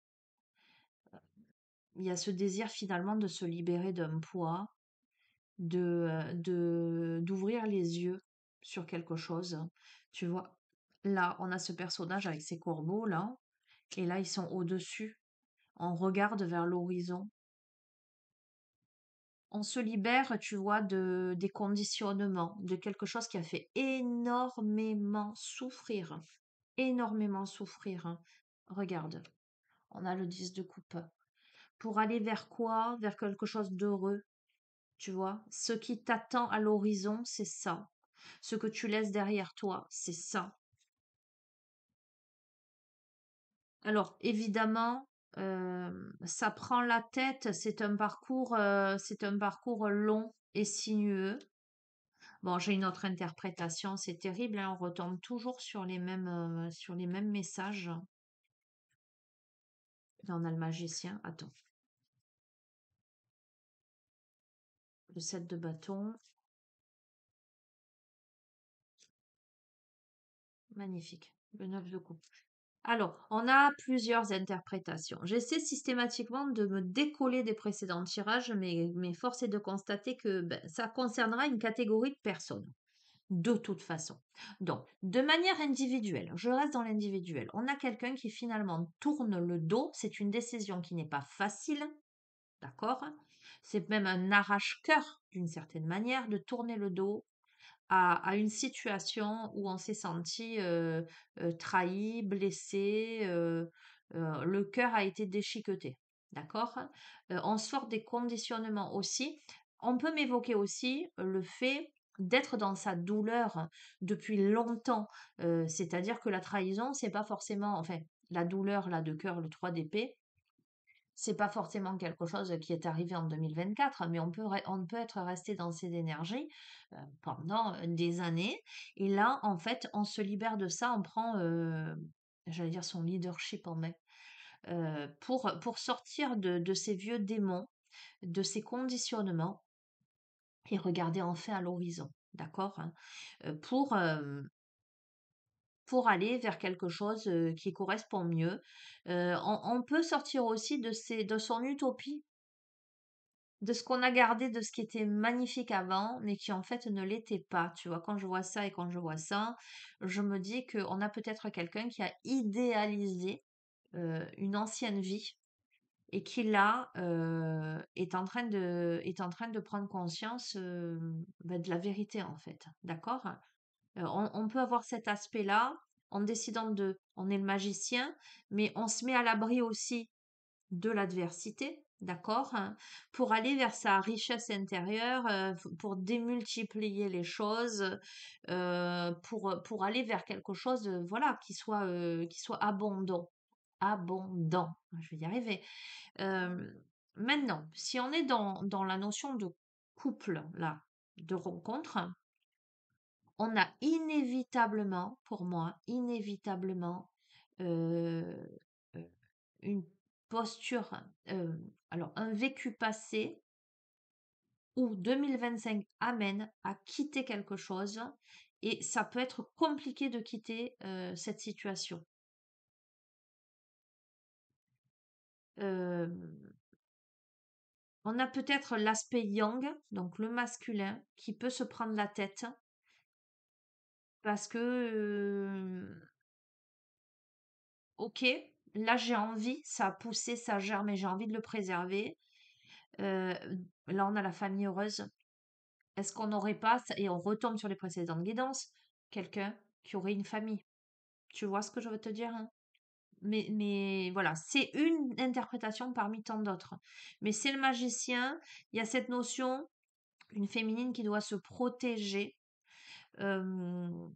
Il y a ce désir finalement de se libérer d'un poids, d'ouvrir les yeux sur quelque chose. Tu vois, là, on a ce personnage avec ses corbeaux, là, et là, ils sont au-dessus. On regarde vers l'horizon. On se libère, tu vois, des conditionnements, de quelque chose qui a fait énormément souffrir. Énormément souffrir, hein. Regarde, on a le 10 de coupe. Pour aller vers quoi? Vers quelque chose d'heureux, tu vois. Ce qui t'attend à l'horizon, c'est ça. Ce que tu laisses derrière toi, c'est ça. Alors, évidemment, ça prend la tête, c'est un parcours long et sinueux. Bon, j'ai une autre interprétation, c'est terrible, hein, on retombe toujours sur les mêmes messages. Là, on a le magicien. Attends, le 7 de bâton. Magnifique. Le 9 de coupe. Alors, on a plusieurs interprétations. J'essaie systématiquement de me décoller des précédents tirages, mais force est de constater que ben, ça concernera une catégorie de personnes. De toute façon. Donc, de manière individuelle, je reste dans l'individuel. On a quelqu'un qui finalement tourne le dos. C'est une décision qui n'est pas facile, d'accord? C'est même un arrache-cœur, d'une certaine manière, de tourner le dos à une situation où on s'est senti trahi, blessé, le cœur a été déchiqueté, d'accord? On sort des conditionnements aussi. On peut m'évoquer aussi le fait d'être dans sa douleur depuis longtemps, c'est-à-dire que la trahison, c'est pas forcément, enfin, la douleur là de cœur, le 3 d'épée, C'est pas forcément quelque chose qui est arrivé en 2024, mais on peut être resté dans ces énergies pendant des années. Et là, en fait, on se libère de ça, on prend, j'allais dire, son leadership en main pour sortir de ces vieux démons, de ces conditionnements et regarder enfin à l'horizon, d'accord? Hein, pour, pour aller vers quelque chose qui correspond mieux. On peut sortir aussi de son utopie, de ce qu'on a gardé, de ce qui était magnifique avant, mais qui en fait ne l'était pas. Tu vois, quand je vois ça et quand je vois ça, je me dis qu'on a peut-être quelqu'un qui a idéalisé une ancienne vie et qui là est en train de prendre conscience bah, de la vérité en fait. D'accord? On peut avoir cet aspect-là en décidant on est le magicien, mais on se met à l'abri aussi de l'adversité, d'accord, hein, pour aller vers sa richesse intérieure, pour démultiplier les choses, pour aller vers quelque chose, voilà, qui soit abondant. Abondant, je vais y arriver. Euh, Maintenant, si on est dans la notion de couple, là, de rencontre, on a inévitablement, pour moi, inévitablement, euh, euh, une posture, alors un vécu passé où 2025 amène à quitter quelque chose et ça peut être compliqué de quitter cette situation. Euh, on a peut-être l'aspect yang, donc le masculin, qui peut se prendre la tête parce que ok, là j'ai envie, ça a poussé, ça germe et j'ai envie de le préserver. Euh, Là on a la famille heureuse. Est-ce qu'on n'aurait pas, et on retombe sur les précédentes guidances, quelqu'un qui aurait une famille? Tu vois ce que je veux te dire, hein? Mais voilà, c'est une interprétation parmi tant d'autres. Mais c'est le magicien, il y a cette notion, une féminine qui doit se protéger. euh,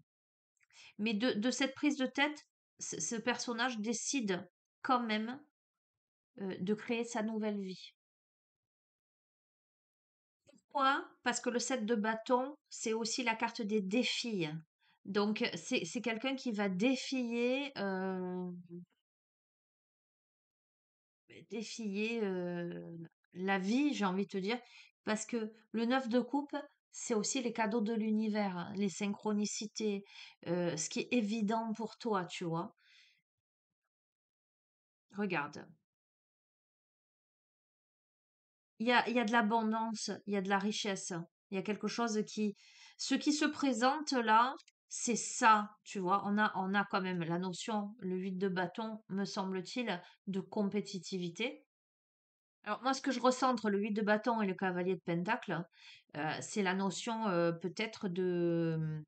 mais de cette prise de tête, ce personnage décide quand même de créer sa nouvelle vie. Pourquoi? Parce que le 7 de bâton, c'est aussi la carte des défis. Donc, c'est quelqu'un qui va défier la vie, j'ai envie de te dire, parce que le 9 de coupe, c'est aussi les cadeaux de l'univers, hein, les synchronicités, ce qui est évident pour toi, tu vois. Regarde, il y a de l'abondance, il y a de la richesse, il y a quelque chose qui, ce qui se présente là, c'est ça, tu vois. On a quand même la notion, le 8 de bâton, me semble-t-il, de compétitivité. Alors moi, ce que je ressens entre le 8 de bâton et le cavalier de pentacle, c'est la notion peut-être de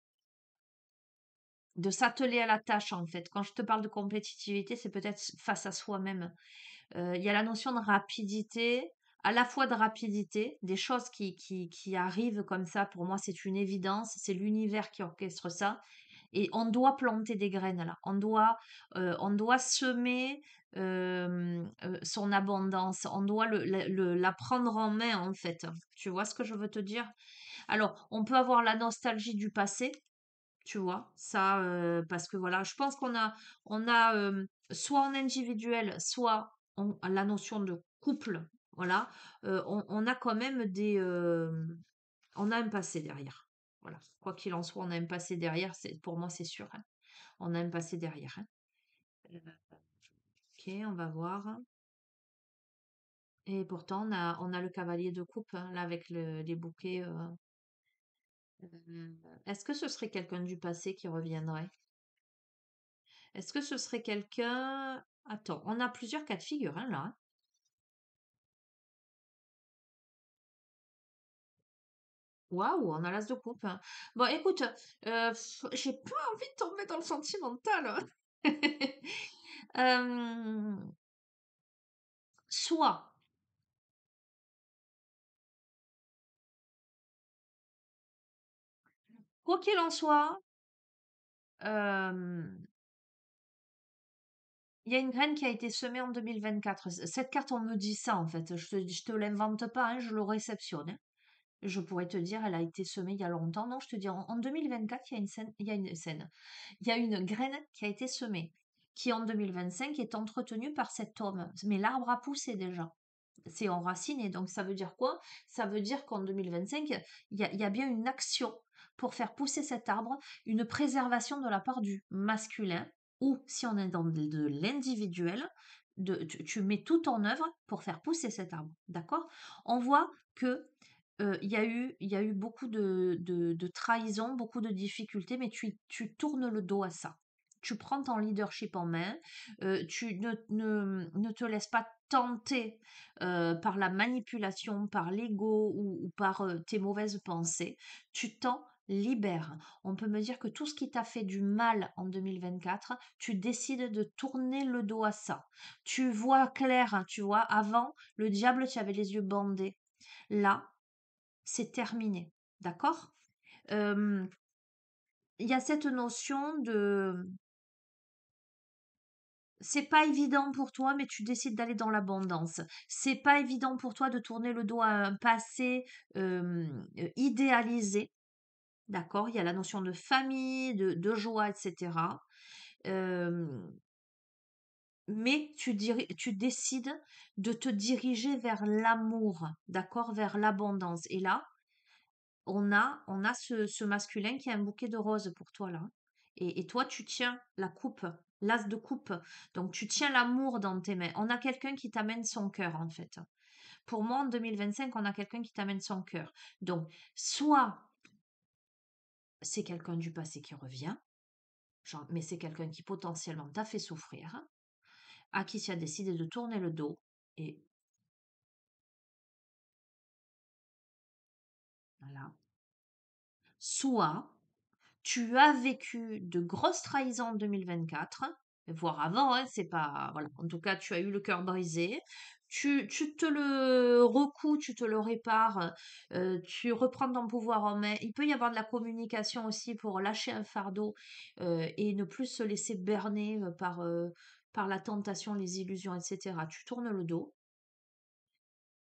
s'atteler à la tâche en fait. Quand je te parle de compétitivité, c'est peut-être face à soi-même. Il y a la notion de rapidité, à la fois de rapidité, des choses qui arrivent comme ça, pour moi c'est une évidence, c'est l'univers qui orchestre ça. Et on doit planter des graines là, on doit semer son abondance, on doit la prendre en main en fait. Tu vois ce que je veux te dire? Alors, on peut avoir la nostalgie du passé, tu vois, ça, parce que voilà, je pense on a soit en individuel, soit la notion de couple, voilà, on a quand même on a un passé derrière. Voilà, quoi qu'il en soit, on a un passé derrière, pour moi, c'est sûr, hein. On a un passé derrière, hein. Euh, Ok, on va voir. Et pourtant, on a le cavalier de coupe, hein, là, avec les bouquets. Est-ce que ce serait quelqu'un du passé qui reviendrait? Est-ce que ce serait quelqu'un... Attends, on a plusieurs cas de figure, hein, là, hein. Waouh, on a l'as de coupe, hein. Bon, écoute, j'ai pas envie de tomber dans le sentimental, hein. Euh, Soit, quoi qu'il en soit, euh, Il y a une graine qui a été semée en 2024. Cette carte, on me dit ça en fait. Je te l'invente pas, hein, je le réceptionne, hein. Je pourrais te dire, elle a été semée il y a longtemps. Non, je te dis, en 2024, il y a une scène, il y a une scène. Il y a une graine qui a été semée, qui en 2025 est entretenue par cet homme. Mais l'arbre a poussé déjà. C'est enraciné. Donc ça veut dire quoi? Ça veut dire qu'en 2025, il y a bien une action pour faire pousser cet arbre, une préservation de la part du masculin, ou si on est dans de l'individuel, tu mets tout en œuvre pour faire pousser cet arbre. D'accord? On voit que il y a eu beaucoup de trahison, beaucoup de difficultés, mais tu tournes le dos à ça. Tu prends ton leadership en main, tu ne te laisses pas tenter par la manipulation, par l'ego ou par tes mauvaises pensées. Tu t'en libères. On peut me dire que tout ce qui t'a fait du mal en 2024, tu décides de tourner le dos à ça. Tu vois clair, hein, tu vois, avant, le diable, tu avais les yeux bandés. Là, c'est terminé. D'accord? Euh, Il y a cette notion de c'est pas évident pour toi, mais tu décides d'aller dans l'abondance. C'est pas évident pour toi de tourner le dos à un passé idéalisé. D'accord? Il y a la notion de famille, de joie, etc. Euh, mais tu décides de te diriger vers l'amour, d'accord? Vers l'abondance. Et là, on a ce masculin qui a un bouquet de roses pour toi là. Et toi, tu tiens la coupe, l'as de coupe. Donc, tu tiens l'amour dans tes mains. On a quelqu'un qui t'amène son cœur, en fait. Pour moi, en 2025, on a quelqu'un qui t'amène son cœur. Donc, soit c'est quelqu'un du passé qui revient, mais c'est quelqu'un qui potentiellement t'a fait souffrir, à qui tu as décidé de tourner le dos. Et voilà. Soit tu as vécu de grosses trahisons en 2024, voire avant, hein, c'est pas, voilà. En tout cas, tu as eu le cœur brisé. Tu te le recoues, tu te le répares, tu reprends ton pouvoir en main. Il peut y avoir de la communication aussi pour lâcher un fardeau et ne plus se laisser berner par la tentation, les illusions, etc. Tu tournes le dos.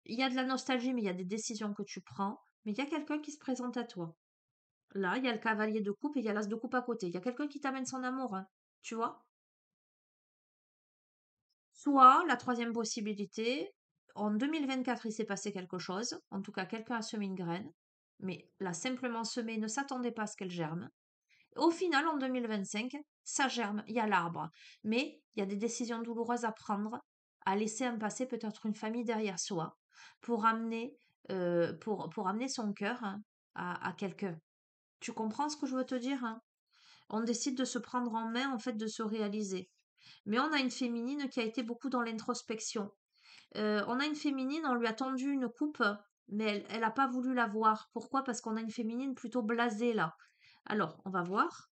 Il y a de la nostalgie, mais il y a des décisions que tu prends. Mais il y a quelqu'un qui se présente à toi. Là, il y a le cavalier de coupe et il y a l'as de coupe à côté. Il y a quelqu'un qui t'amène son amour, hein, tu vois? Soit, la troisième possibilité, en 2024, il s'est passé quelque chose. En tout cas, quelqu'un a semé une graine, mais l'a simplement semée, ne s'attendait pas à ce qu'elle germe. Au final, en 2025, ça germe, il y a l'arbre. Mais il y a des décisions douloureuses à prendre, à laisser un passé, peut-être une famille derrière soi, pour amener son cœur, hein, à quelqu'un. Tu comprends ce que je veux te dire, hein? On décide de se prendre en main, en fait, de se réaliser. Mais on a une féminine qui a été beaucoup dans l'introspection. On a une féminine, on lui a tendu une coupe, mais elle n'a pas voulu la voir. Pourquoi? Parce qu'on a une féminine plutôt blasée là. Alors, on va voir.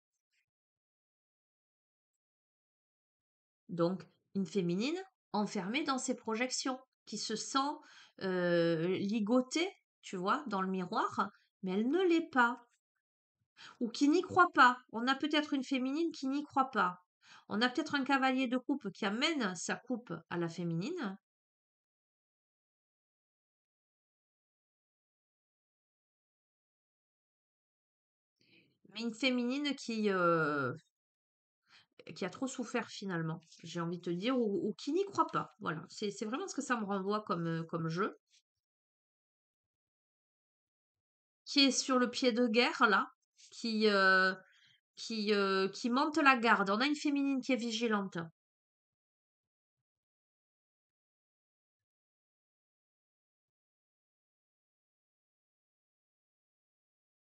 Donc, une féminine enfermée dans ses projections, qui se sent ligotée, tu vois, dans le miroir, mais elle ne l'est pas. Ou qui n'y croit pas. On a peut-être une féminine qui n'y croit pas. On a peut-être un cavalier de coupe qui amène sa coupe à la féminine, mais une féminine qui a trop souffert finalement, j'ai envie de te dire, ou qui n'y croit pas. Voilà, c'est vraiment ce que ça me renvoie comme jeu, qui est sur le pied de guerre là, qui, euh, qui monte la garde. On a une féminine qui est vigilante.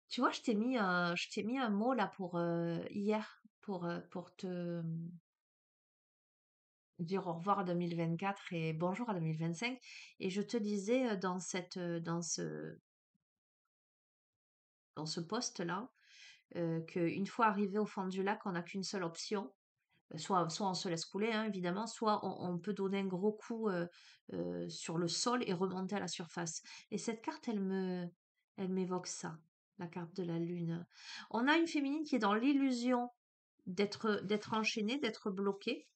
Tu vois, je t'ai mis un mot là pour hier, pour te dire au revoir à 2024 et bonjour à 2025. Et je te disais dans ce post-là, qu'une fois arrivé au fond du lac, on n'a qu'une seule option. Soit on se laisse couler, hein, évidemment, soit on peut donner un gros coup sur le sol et remonter à la surface. Et cette carte, elle m'évoque ça, la carte de la lune. On a une féminine qui est dans l'illusion d'être enchaînée, d'être bloquée.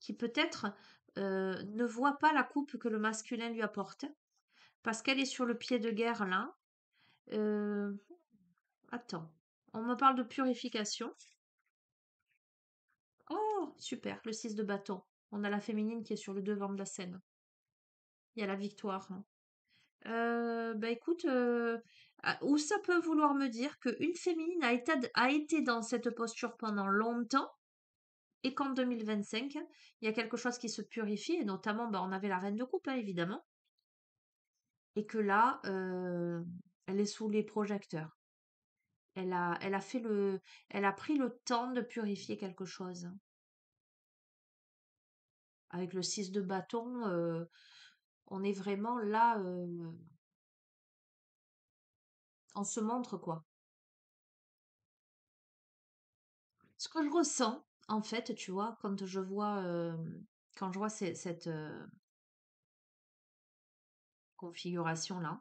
qui peut-être ne voit pas la coupe que le masculin lui apporte, parce qu'elle est sur le pied de guerre là. Euh, Attends, on me parle de purification. Oh, super, le 6 de bâton. On a la féminine qui est sur le devant de la scène. Il y a la victoire. Bah écoute, ou ça peut vouloir me dire qu'une féminine a été dans cette posture pendant longtemps et qu'en 2025, il y a quelque chose qui se purifie, et notamment, bah, on avait la reine de coupe, hein, évidemment, et que là, elle est sous les projecteurs. Elle a pris le temps de purifier quelque chose. Avec le 6 de bâton, on est vraiment là, on se montre quoi. Ce que je ressens, en fait, tu vois, quand je vois cette configuration-là,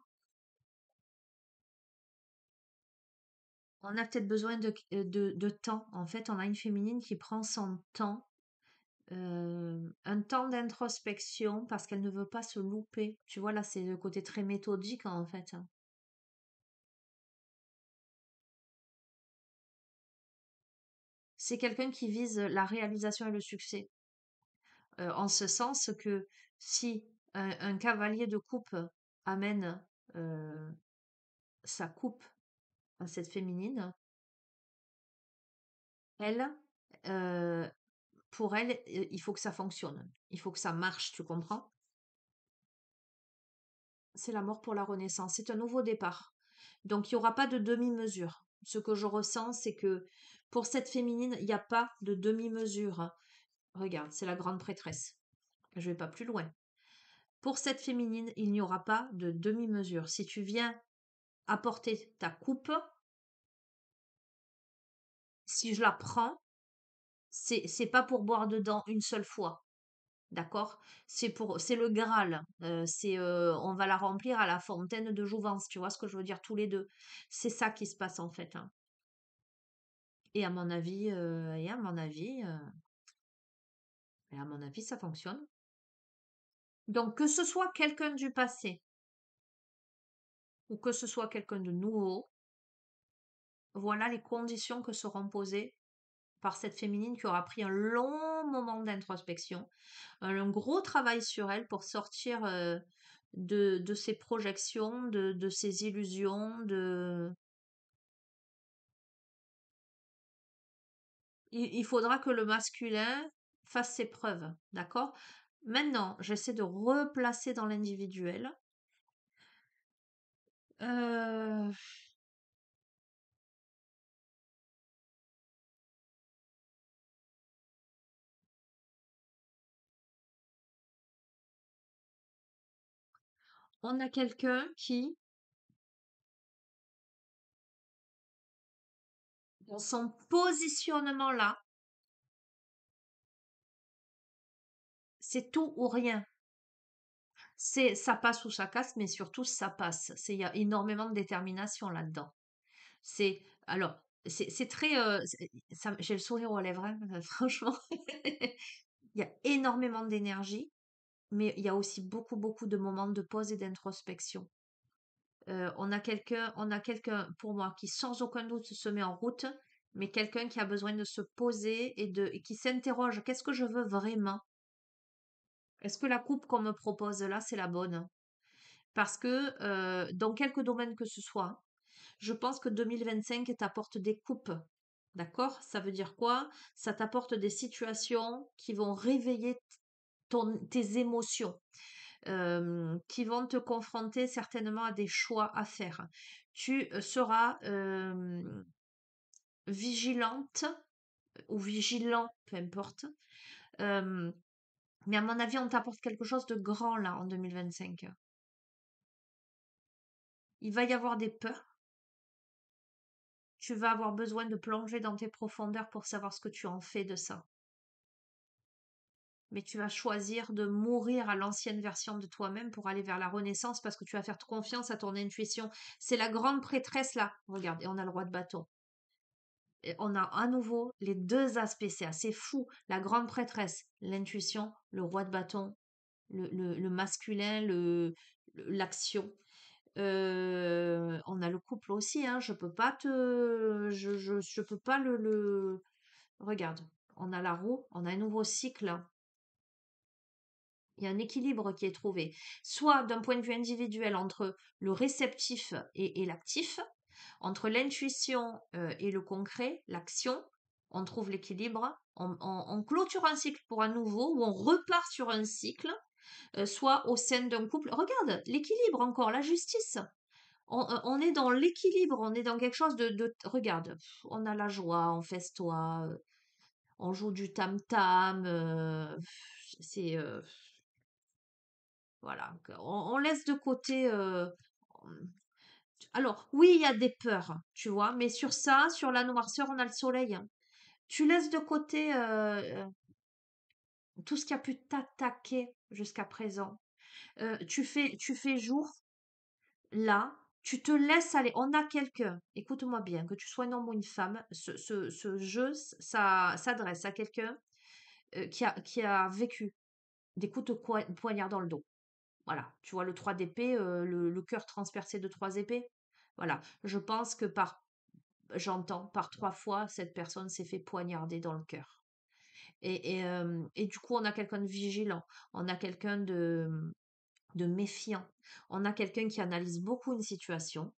on a peut-être besoin de temps. En fait, on a une féminine qui prend son temps, un temps d'introspection parce qu'elle ne veut pas se louper. Tu vois, là, c'est le côté très méthodique, en fait, hein. C'est quelqu'un qui vise la réalisation et le succès. En ce sens que si un cavalier de coupe amène sa coupe à cette féminine, elle, euh, pour elle, il faut que ça fonctionne. Il faut que ça marche, tu comprends? C'est la mort pour la renaissance. C'est un nouveau départ. Donc, il n'y aura pas de demi-mesure. Ce que je ressens, c'est que pour cette féminine, il n'y a pas de demi-mesure. Regarde, c'est la grande prêtresse. Je vais pas plus loin. Pour cette féminine, il n'y aura pas de demi-mesure. Si tu viens apporter ta coupe, si je la prends, c'est pas pour boire dedans une seule fois. D'accord? C'est le Graal. On va la remplir à la fontaine de jouvence. Tu vois ce que je veux dire? Tous les deux. C'est ça qui se passe en fait, hein. Et à mon avis, ça fonctionne. Donc, que ce soit quelqu'un du passé ou que ce soit quelqu'un de nouveau, voilà les conditions que seront posées par cette féminine qui aura pris un long moment d'introspection, un gros travail sur elle pour sortir de ses projections, de ses illusions, il faudra que le masculin fasse ses preuves, d'accord? Maintenant, j'essaie de replacer dans l'individuel. Euh, on a quelqu'un qui, dans son positionnement là, c'est tout ou rien. C'est ça passe ou ça casse, mais surtout ça passe. Il y a énormément de détermination là-dedans. C'est alors c'est très j'ai le sourire aux lèvres, hein, franchement. Il y a énormément d'énergie, mais il y a aussi beaucoup beaucoup de moments de pause et d'introspection. On a quelqu'un pour moi qui sans aucun doute se met en route, mais quelqu'un qui a besoin de se poser et qui s'interroge, qu'est-ce que je veux vraiment? Est-ce que la coupe qu'on me propose là, c'est la bonne? Parce que dans quelques domaines que ce soit, je pense que 2025 t'apporte des coupes. D'accord? Ça veut dire quoi? Ça t'apporte des situations qui vont réveiller tes émotions, qui vont te confronter certainement à des choix à faire. Tu seras vigilante ou vigilant, peu importe. euh, mais à mon avis, on t'apporte quelque chose de grand là en 2025. Il va y avoir des peurs. Tu vas avoir besoin de plonger dans tes profondeurs pour savoir ce que tu en fais de ça. Mais tu vas choisir de mourir à l'ancienne version de toi-même pour aller vers la renaissance parce que tu vas faire confiance à ton intuition. C'est la grande prêtresse là. Regarde, et on a le roi de bâton. Et on a à nouveau les deux aspects, c'est assez fou. La grande prêtresse, l'intuition, le roi de bâton, le masculin, l'action. On a le couple aussi, hein. Je peux pas je peux pas regarde, on a la roue, on a un nouveau cycle. Il y a un équilibre qui est trouvé, soit d'un point de vue individuel entre le réceptif et l'actif, entre l'intuition et le concret, l'action, on trouve l'équilibre, on clôture un cycle pour un nouveau, ou on repart sur un cycle, soit au sein d'un couple. Regarde, l'équilibre encore, la justice. On est dans l'équilibre, on est dans quelque chose regarde, on a la joie, on festoie, on joue du tam-tam, c'est... voilà, on laisse de côté... alors, oui, il y a des peurs, tu vois, mais sur ça, sur la noirceur, on a le soleil, hein. Tu laisses de côté tout ce qui a pu t'attaquer jusqu'à présent. Tu fais jour, là, tu te laisses aller. On a quelqu'un, écoute-moi bien, que tu sois un homme ou une femme, ce jeu, ça s'adresse à quelqu'un qui a vécu des coups de poignard dans le dos. Voilà, tu vois le 3 d'épée, le cœur transpercé de 3 épées. Voilà, je pense que j'entends, par 3 fois, cette personne s'est fait poignarder dans le cœur. Et du coup, on a quelqu'un de vigilant, on a quelqu'un de méfiant, on a quelqu'un qui analyse beaucoup une situation,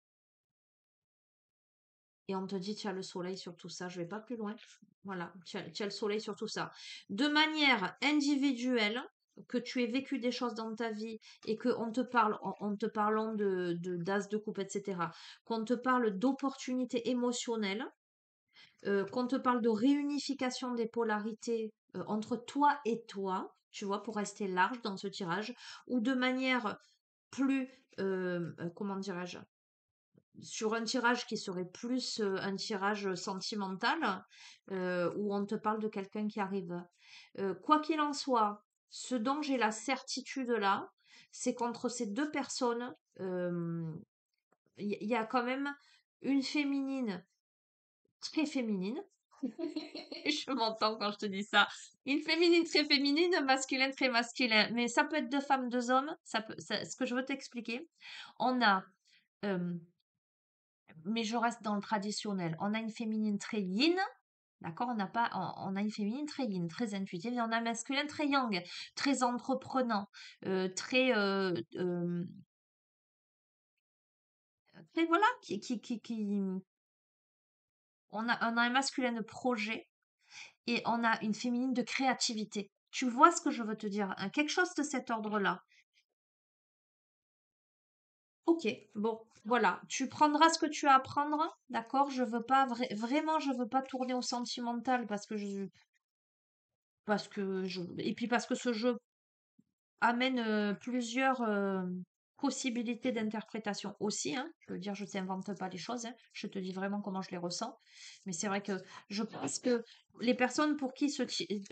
et on te dit, tu as le soleil sur tout ça, je vais pas plus loin. Voilà, tu as le soleil sur tout ça. De manière individuelle, que tu aies vécu des choses dans ta vie et qu'on te parle, en te parlant d'as de coupe, etc., qu'on te parle d'opportunités émotionnelles, qu'on te parle de réunification des polarités entre toi et toi, tu vois, pour rester large dans ce tirage, ou de manière plus, comment dirais-je, sur un tirage qui serait plus un tirage sentimental, où on te parle de quelqu'un qui arrive. Quoi qu'il en soit, ce dont j'ai la certitude là, c'est qu'entre ces deux personnes, il y a quand même une féminine très féminine. Je m'entends quand je te dis ça. Une féminine très féminine, un masculin très masculin. Mais ça peut être deux femmes, deux hommes. Ce que je veux t'expliquer. On a, euh, mais je reste dans le traditionnel. On a une féminine très yin. D'accord, on a une féminine très yin, très intuitive, et on a un masculin très yang, très entreprenant, très, très voilà, on a un masculin de projet, et on a une féminine de créativité. Tu vois ce que je veux te dire, hein, quelque chose de cet ordre-là. Ok, bon, voilà, tu prendras ce que tu as à prendre, d'accord? Je veux pas vraiment, je veux pas tourner au sentimental et puis parce que ce jeu amène plusieurs possibilités d'interprétation aussi, hein. Je veux dire, je t'invente pas les choses, hein. Je te dis vraiment comment je les ressens. Mais c'est vrai que je pense que les personnes pour qui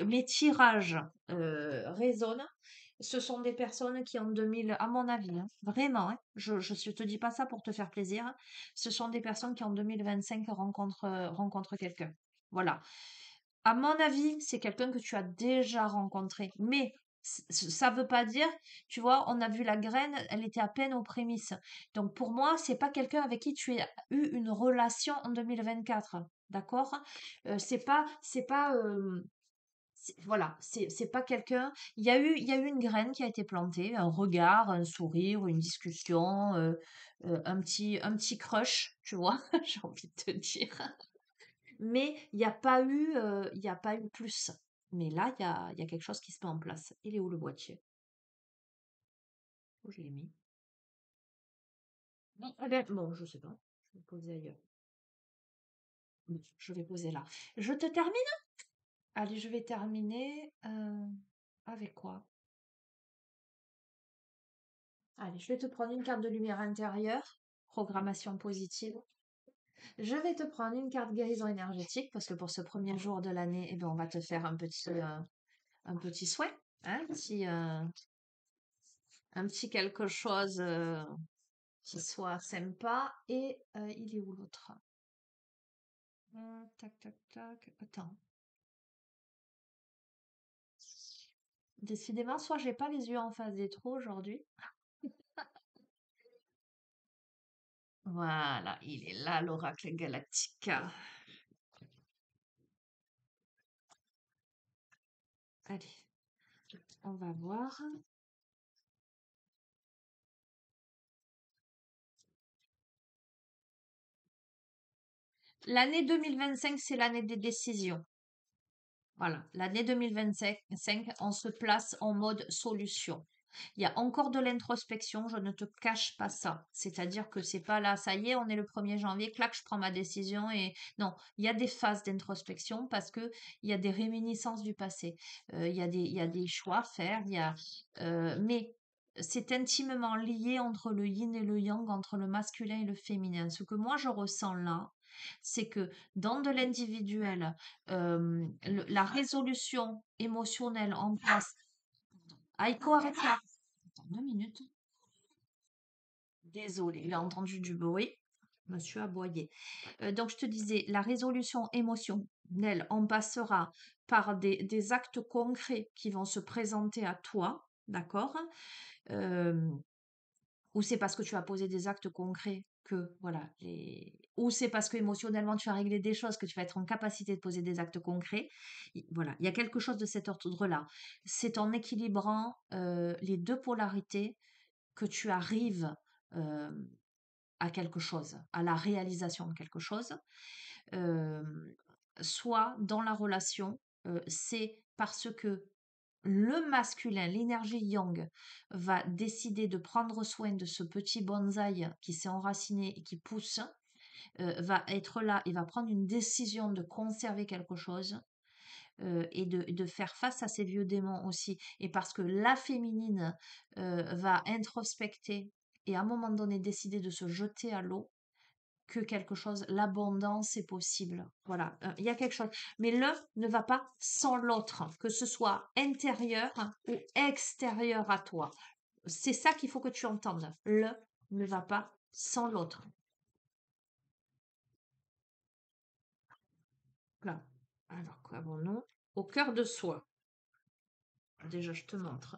mes tirages résonnent, ce sont des personnes qui en 2000, à mon avis, hein, vraiment, hein, je te dis pas ça pour te faire plaisir, hein, ce sont des personnes qui en 2025 rencontrent quelqu'un. Voilà. À mon avis, c'est quelqu'un que tu as déjà rencontré. Mais ça veut pas dire, tu vois, on a vu la graine, elle était à peine aux prémices. Donc pour moi, c'est pas quelqu'un avec qui tu as eu une relation en 2024. D'accord? Voilà, c'est pas quelqu'un. Il y a eu une graine qui a été plantée, un regard, un sourire, une discussion, un petit crush, tu vois, j'ai envie de te dire. Mais il y a pas eu plus. Mais là, il y a quelque chose qui se met en place. Il est où le boîtier? Où je l'ai mis? Non, eh ben, bon, je sais pas. Je vais poser ailleurs. Bon, je vais poser là. Je te termine? Allez, je vais terminer avec quoi? Allez, je vais te prendre une carte de lumière intérieure, programmation positive. Je vais te prendre une carte guérison énergétique parce que pour ce premier jour de l'année, eh ben, on va te faire un petit souhait, hein, un petit quelque chose qui soit sympa. Et il est où l'autre? Tac, tac, tac. Attends. Décidément, soit j'ai pas les yeux en face des trous aujourd'hui. Voilà, il est là, l'oracle Galactica. Allez, on va voir. L'année 2025, c'est l'année des décisions. Voilà, l'année 2025, on se place en mode solution. Il y a encore de l'introspection, je ne te cache pas ça. C'est-à-dire que c'est pas là, ça y est, on est le 1er janvier, clac, je prends ma décision et non, il y a des phases d'introspection parce que il y a des réminiscences du passé. Il y a des choix à faire, mais c'est intimement lié entre le yin et le yang, entre le masculin et le féminin. Ce que moi je ressens là, c'est que dans de l'individuel, la résolution émotionnelle en place. Aïko, arrête là. Attends 2 minutes. Désolée, il a entendu du bruit. Monsieur a aboyé. Donc, je te disais, la résolution émotionnelle, on passera par des actes concrets qui vont se présenter à toi, d'accord? Euh, ou c'est parce que tu as posé des actes concrets que, voilà, ou c'est parce que émotionnellement tu as réglé des choses que tu vas être en capacité de poser des actes concrets. Voilà, il y a quelque chose de cet ordre-là. C'est en équilibrant les deux polarités que tu arrives euh, à quelque chose, à la réalisation de quelque chose. Euh, Soit dans la relation, c'est parce que le masculin, l'énergie yang, va décider de prendre soin de ce petit bonsaï qui s'est enraciné et qui pousse, va être là et va prendre une décision de conserver quelque chose et de faire face à ces vieux démons aussi. Et parce que la féminine va introspecter et à un moment donné décider de se jeter à l'eau, que quelque chose, l'abondance est possible. Voilà, il y a quelque chose. Mais l'un ne va pas sans l'autre, que ce soit intérieur ou extérieur à toi. C'est ça qu'il faut que tu entendes. L'un ne va pas sans l'autre. Là. Alors, quoi avons-nous? Au cœur de soi. Déjà, je te montre.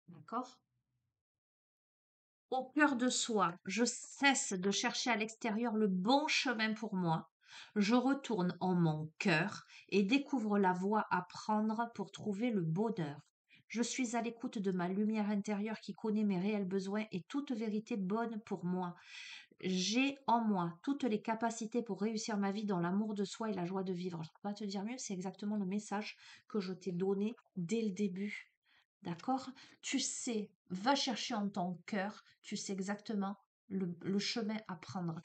D'accord? Au cœur de soi, je cesse de chercher à l'extérieur le bon chemin pour moi. Je retourne en mon cœur et découvre la voie à prendre pour trouver le bonheur. Je suis à l'écoute de ma lumière intérieure qui connaît mes réels besoins et toute vérité bonne pour moi. J'ai en moi toutes les capacités pour réussir ma vie dans l'amour de soi et la joie de vivre. Je ne peux pas te dire mieux, c'est exactement le message que je t'ai donné dès le début. D'accord? Tu sais, va chercher en ton cœur, tu sais exactement le chemin à prendre.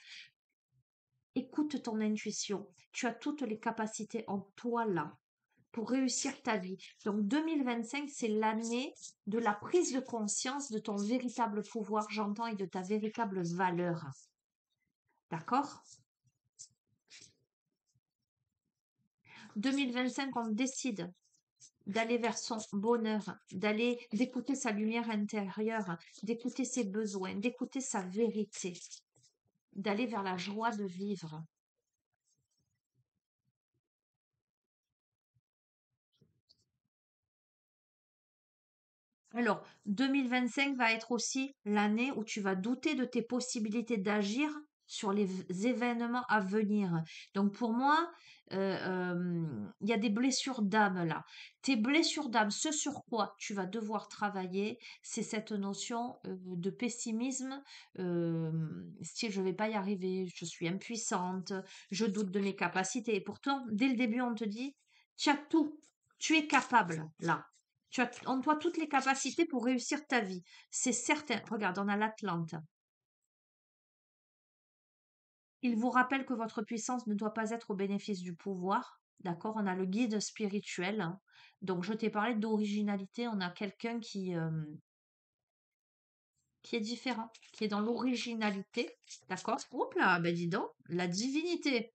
Écoute ton intuition. Tu as toutes les capacités en toi là pour réussir ta vie. Donc 2025, c'est l'année de la prise de conscience de ton véritable pouvoir, j'entends, et de ta véritable valeur. D'accord? 2025, on décide d'aller vers son bonheur, d'écouter sa lumière intérieure, d'écouter ses besoins, d'écouter sa vérité, d'aller vers la joie de vivre. Alors, 2025 va être aussi l'année où tu vas douter de tes possibilités d'agir sur les événements à venir. Donc pour moi, il y a des blessures d'âme là. Tes blessures d'âme, ce sur quoi tu vas devoir travailler, c'est cette notion de pessimisme, style je vais pas y arriver, je suis impuissante, je doute de mes capacités. Et pourtant, dès le début, on te dit, tu as tout, tu es capable là. Tu as en toi toutes les capacités pour réussir ta vie. C'est certain. Regarde, on a l'Atlante. Il vous rappelle que votre puissance ne doit pas être au bénéfice du pouvoir. D'accord? On a le guide spirituel, hein. Donc, je t'ai parlé d'originalité. On a quelqu'un qui est différent, qui est dans l'originalité. D'accord? Oups là, ben dis donc, la divinité.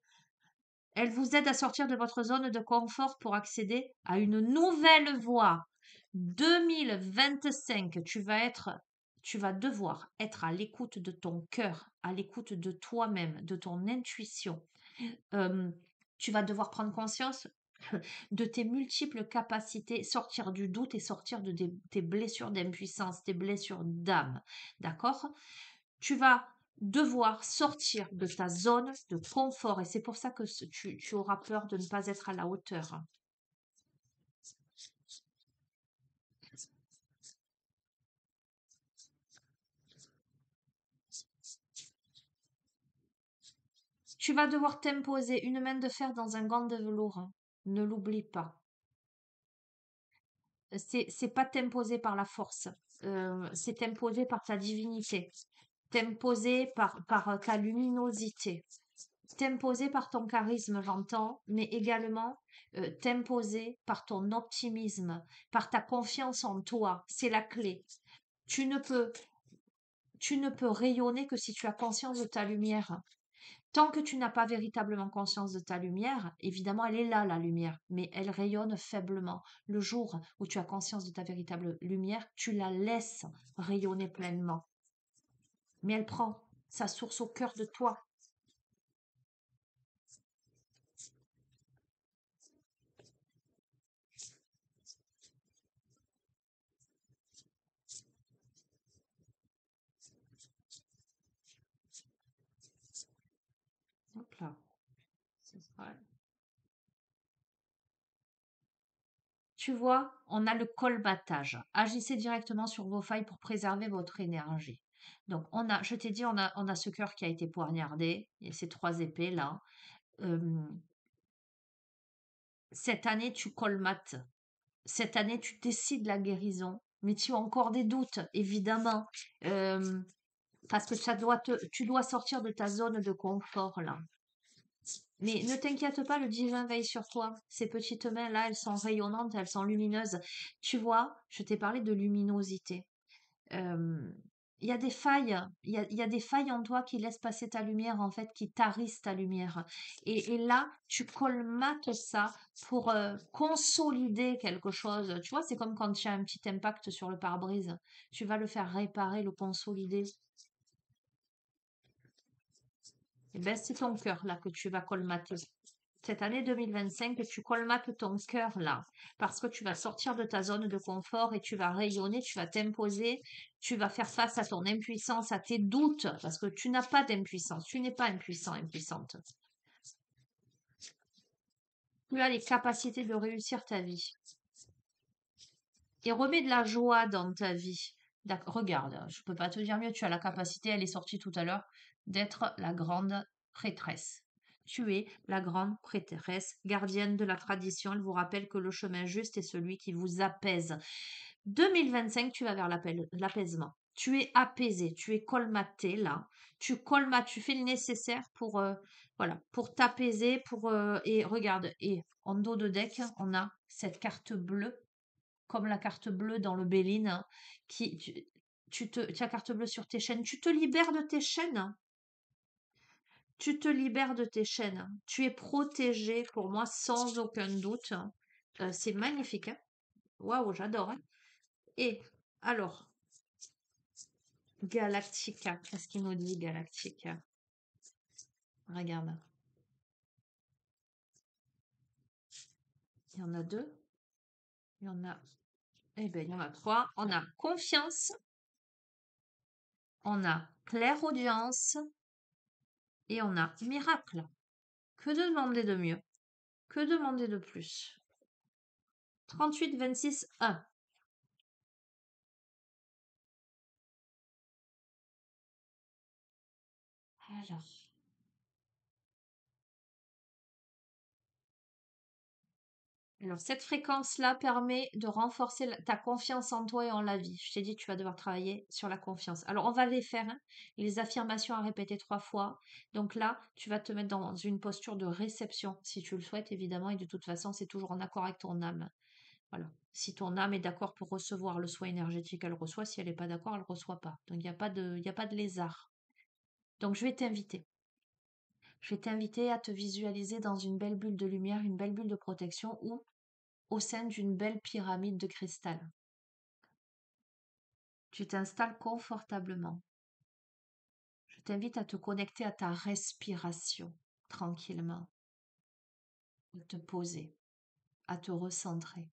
Elle vous aide à sortir de votre zone de confort pour accéder à une nouvelle voie. 2025, tu vas être tu vas devoir être à l'écoute de ton cœur, à l'écoute de toi-même, de ton intuition. Euh, Tu vas devoir prendre conscience de tes multiples capacités, sortir du doute et sortir de tes blessures d'impuissance, tes blessures d'âme. D'accord? Tu vas devoir sortir de ta zone de confort et c'est pour ça que tu auras peur de ne pas être à la hauteur. Tu vas devoir t'imposer une main de fer dans un gant de velours. Ne l'oublie pas. C'est pas t'imposer par la force. C'est t'imposer par ta divinité. T'imposer par ta luminosité. T'imposer par ton charisme, j'entends, mais également t'imposer par ton optimisme, par ta confiance en toi. C'est la clé. Tu ne peux, tu ne peux rayonner que si tu as conscience de ta lumière. Tant que tu n'as pas véritablement conscience de ta lumière, évidemment, elle est là, la lumière, mais elle rayonne faiblement. Le jour où tu as conscience de ta véritable lumière, tu la laisses rayonner pleinement. Mais elle prend sa source au cœur de toi. Hop là. Ce sera- Tu vois, on a le colmatage. Agissez directement sur vos failles pour préserver votre énergie. Donc, je t'ai dit, on a ce cœur qui a été poignardé, et ces trois épées là. Euh, cette année, tu colmates. Cette année, tu décides la guérison, mais tu as encore des doutes, évidemment, euh, parce que tu dois sortir de ta zone de confort là. Mais ne t'inquiète pas, le divin veille sur toi. Ces petites mains-là, elles sont rayonnantes, elles sont lumineuses. Tu vois, je t'ai parlé de luminosité. Euh, Il y a des failles, il y a des failles en toi qui laissent passer ta lumière, en fait, qui tarissent ta lumière. Et là, tu colmates ça pour consolider quelque chose. Tu vois, c'est comme quand tu as un petit impact sur le pare-brise. Tu vas le faire réparer, le consolider. Et ben, c'est ton cœur là que tu vas colmater. Cette année 2025, tu colmates ton cœur là, parce que tu vas sortir de ta zone de confort et tu vas rayonner, tu vas t'imposer, tu vas faire face à ton impuissance, à tes doutes, parce que tu n'as pas d'impuissance, tu n'es pas impuissant, impuissante. Tu as les capacités de réussir ta vie. Et remets de la joie dans ta vie. Regarde, je peux pas te dire mieux, tu as la capacité, elle est sortie tout à l'heure, d'être la grande prêtresse. Tu es la grande prêtresse, gardienne de la tradition. Elle vous rappelle que le chemin juste est celui qui vous apaise. 2025, tu vas vers l'apaisement. Tu es apaisé, tu es colmaté là. Tu colmates, tu fais le nécessaire pour, voilà, pour t'apaiser, et regarde, et en dos de deck, on a cette carte bleue comme la carte bleue dans le Béline, hein, tu as carte bleue sur tes chaînes, tu te libères de tes chaînes, hein. Tu te libères de tes chaînes, hein. Tu es protégé pour moi sans aucun doute, hein. C'est magnifique, hein. Waouh, j'adore, hein. Et alors, Galactica, qu'est-ce qu'il nous dit Galactica? Regarde, il y en a deux, il y en a, eh ben, il y en a trois. On a confiance, on a clairaudience et on a miracle. Que demander de mieux? Que demander de plus? 38, 26, 1. Alors, cette fréquence-là permet de renforcer ta confiance en toi et en la vie. Je t'ai dit, tu vas devoir travailler sur la confiance. Alors, on va les faire, hein, les affirmations à répéter 3 fois. Donc là, tu vas te mettre dans une posture de réception, si tu le souhaites, évidemment. Et de toute façon, c'est toujours en accord avec ton âme. Voilà. Si ton âme est d'accord pour recevoir le soin énergétique, elle reçoit. Si elle n'est pas d'accord, elle ne reçoit pas. Donc, il y a pas de lézard. Donc, je vais t'inviter. Je vais t'inviter à te visualiser dans une belle bulle de lumière, une belle bulle de protection ou au sein d'une belle pyramide de cristal. Tu t'installes confortablement. Je t'invite à te connecter à ta respiration tranquillement, à te poser, à te recentrer,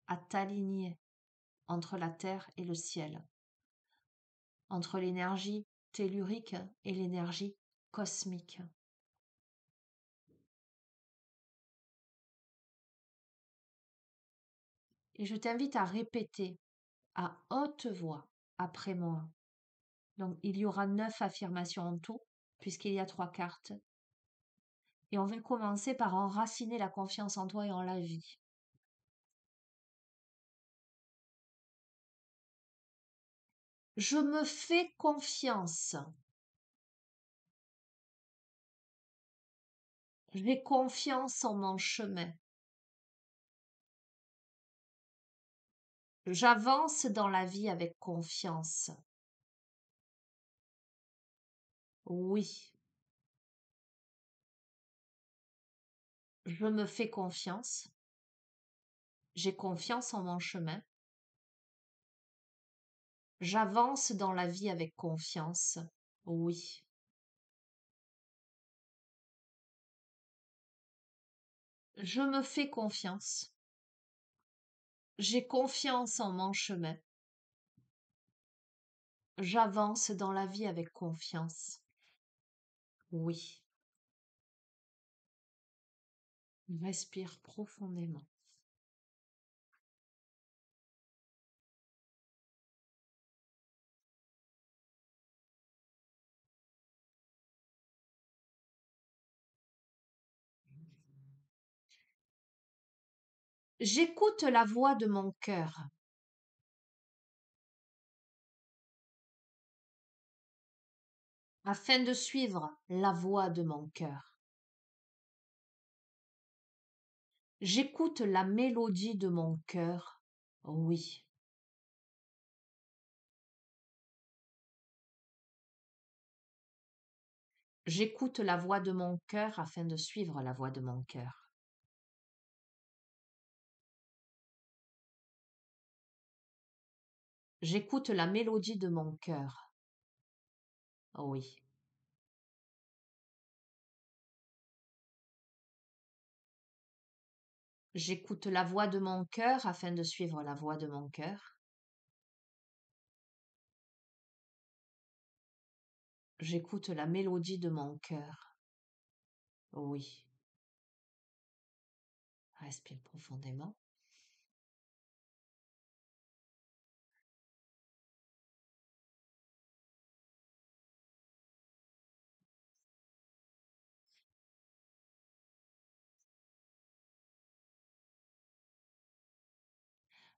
à t'aligner entre la terre et le ciel, entre l'énergie tellurique et l'énergie cosmique. Et je t'invite à répéter à haute voix après moi. Donc, il y aura 9 affirmations en tout, puisqu'il y a 3 cartes. Et on va commencer par enraciner la confiance en toi et en la vie. Je me fais confiance. J'ai confiance en mon chemin. J'avance dans la vie avec confiance. Oui, je me fais confiance. J'ai confiance en mon chemin. J'avance dans la vie avec confiance. Oui, je me fais confiance. J'ai confiance en mon chemin. J'avance dans la vie avec confiance. Oui, respire profondément. J'écoute la voix de mon cœur afin de suivre la voix de mon cœur. J'écoute la mélodie de mon cœur. Oui, j'écoute la voix de mon cœur afin de suivre la voix de mon cœur. J'écoute la mélodie de mon cœur. Oui, j'écoute la voix de mon cœur afin de suivre la voix de mon cœur. J'écoute la mélodie de mon cœur. Oui, respire profondément.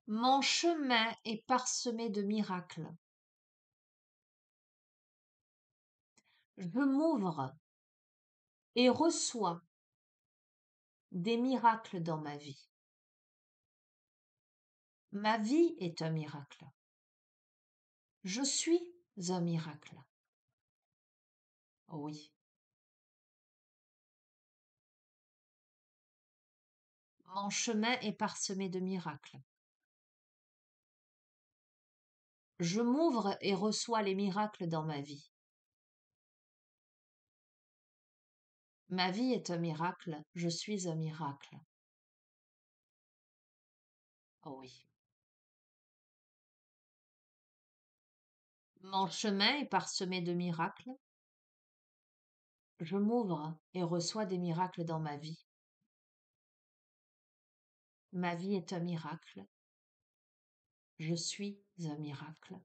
Mon chemin est parsemé de miracles. Je m'ouvre et reçois des miracles dans ma vie. Ma vie est un miracle. Je suis un miracle. Oui, mon chemin est parsemé de miracles. Je m'ouvre et reçois les miracles dans ma vie. Ma vie est un miracle, je suis un miracle. Oui. Mon chemin est parsemé de miracles. Je m'ouvre et reçois des miracles dans ma vie. Ma vie est un miracle. Je suis un miracle.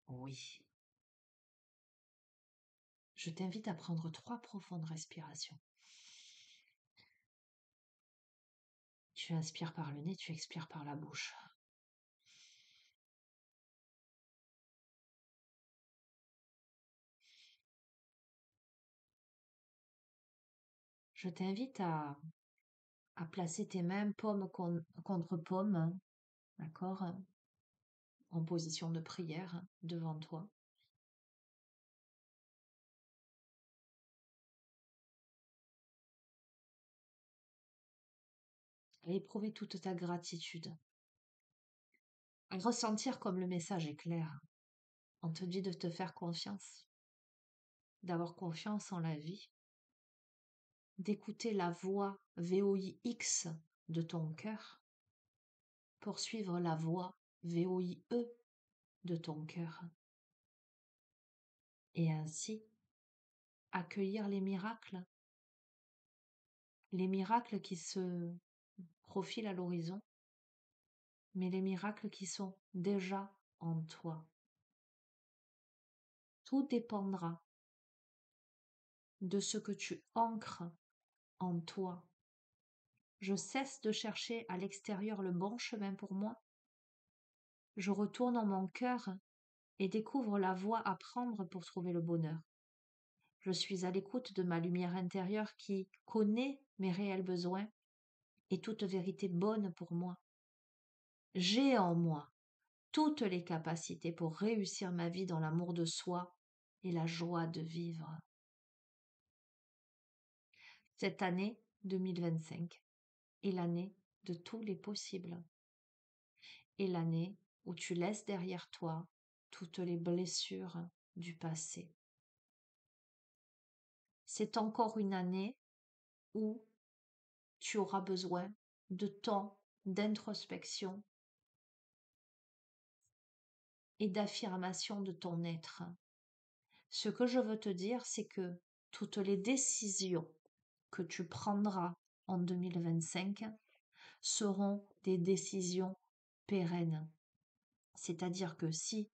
Oui. Je t'invite à prendre 3 profondes respirations. Tu inspires par le nez, tu expires par la bouche. Je t'invite à placer tes mains paume contre paume, hein, d'accord, en position de prière devant toi. Et éprouver toute ta gratitude ressentir comme le message est clair. On te dit de te faire confiance, d'avoir confiance en la vie, d'écouter la voix VOIX de ton cœur pour suivre la voix VOIE de ton cœur et ainsi accueillir les miracles qui se profilent à l'horizon, mais les miracles qui sont déjà en toi. Tout dépendra de ce que tu ancres en toi. Je cesse de chercher à l'extérieur le bon chemin pour moi. Je retourne en mon cœur et découvre la voie à prendre pour trouver le bonheur. Je suis à l'écoute de ma lumière intérieure qui connaît mes réels besoins et toute vérité bonne pour moi. J'ai en moi toutes les capacités pour réussir ma vie dans l'amour de soi et la joie de vivre. Cette année 2025 est l'année de tous les possibles. Et l'année où tu laisses derrière toi toutes les blessures du passé. C'est encore une année où tu auras besoin de temps d'introspection et d'affirmation de ton être. Ce que je veux te dire, c'est que toutes les décisions que tu prendras en 2025 seront des décisions pérennes. C'est-à-dire que si,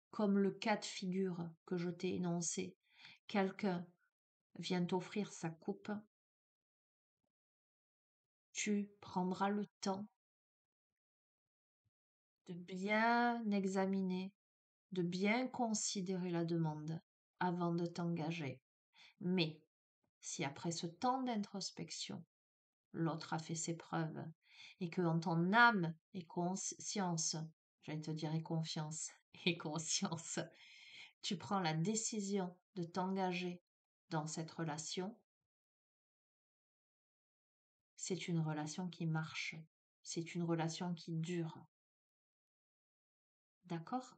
comme le cas de figure que je t'ai énoncé, quelqu'un vient t'offrir sa coupe, tu prendras le temps de bien examiner, de bien considérer la demande avant de t'engager. Mais si après ce temps d'introspection, l'autre a fait ses preuves et que en ton âme et conscience, j'allais te dire et confiance et conscience, tu prends la décision de t'engager dans cette relation, c'est une relation qui marche, c'est une relation qui dure. D'accord?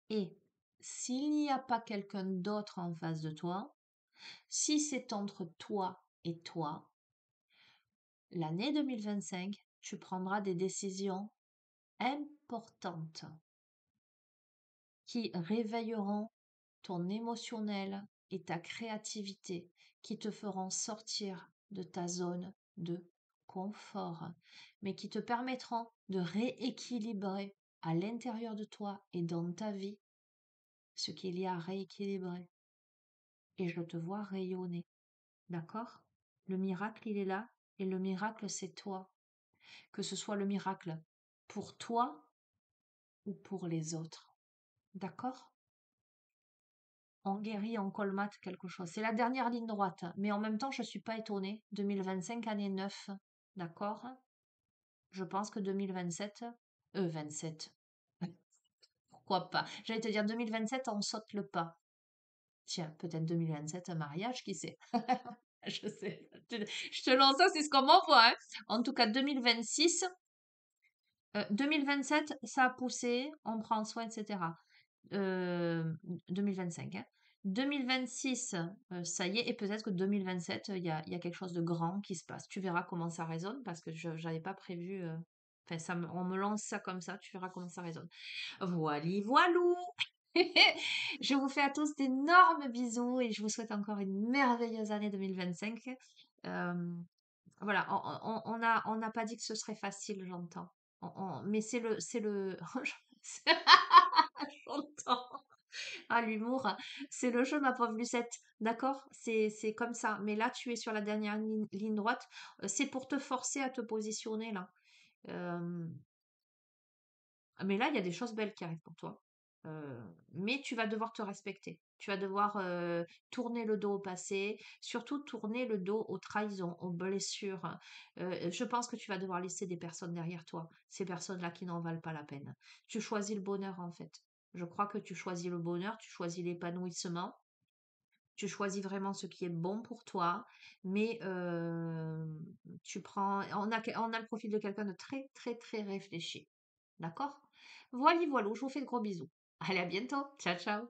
Et s'il n'y a pas quelqu'un d'autre en face de toi, si c'est entre toi et toi, l'année 2025, tu prendras des décisions importantes qui réveilleront ton émotionnel et ta créativité, qui te feront sortir de ta zone de confort, mais qui te permettront de rééquilibrer à l'intérieur de toi et dans ta vie ce qu'il y a à rééquilibrer. Et je te vois rayonner. D'accord? Le miracle, il est là, et le miracle, c'est toi. Que ce soit le miracle pour toi ou pour les autres. D'accord? On guérit, on colmate quelque chose. C'est la dernière ligne droite, mais en même temps, je ne suis pas étonnée. 2025, année 9, d'accord? Je pense que 2027, 27, pourquoi pas? J'allais te dire 2027, on saute le pas. Tiens, peut-être 2027, un mariage, qui sait? Je sais. Je te lance ça, c'est ce qu'on m'envoie, hein. En tout cas, 2026, 2027, ça a poussé, on prend soin, etc. 2025, hein. 2026, ça y est, et peut-être que 2027, il y a quelque chose de grand qui se passe. Tu verras comment ça résonne, parce que je n'avais pas prévu. Enfin, on me lance ça comme ça, tu verras comment ça résonne. Voili, voilou! Je vous fais à tous d'énormes bisous et je vous souhaite encore une merveilleuse année 2025. Euh, voilà, on n'a pas dit que ce serait facile, j'entends. Mais c'est le, j'entends. Ah, l'humour, c'est le jeu, ma pauvre Lucette. D'accord? C'est comme ça. Mais là, tu es sur la dernière ligne droite. C'est pour te forcer à te positionner, là. Euh, mais là, il y a des choses belles qui arrivent pour toi. Euh, mais tu vas devoir te respecter. Tu vas devoir tourner le dos au passé, surtout tourner le dos aux trahisons, aux blessures. Je pense que tu vas devoir laisser des personnes derrière toi, ces personnes-là qui n'en valent pas la peine. Tu choisis le bonheur en fait. Je crois que tu choisis le bonheur, tu choisis l'épanouissement, tu choisis vraiment ce qui est bon pour toi, mais tu prends. On a le profil de quelqu'un de très, très, très réfléchi. D'accord? Voilà, voilà, je vous fais de gros bisous. Allez, à bientôt. Ciao, ciao.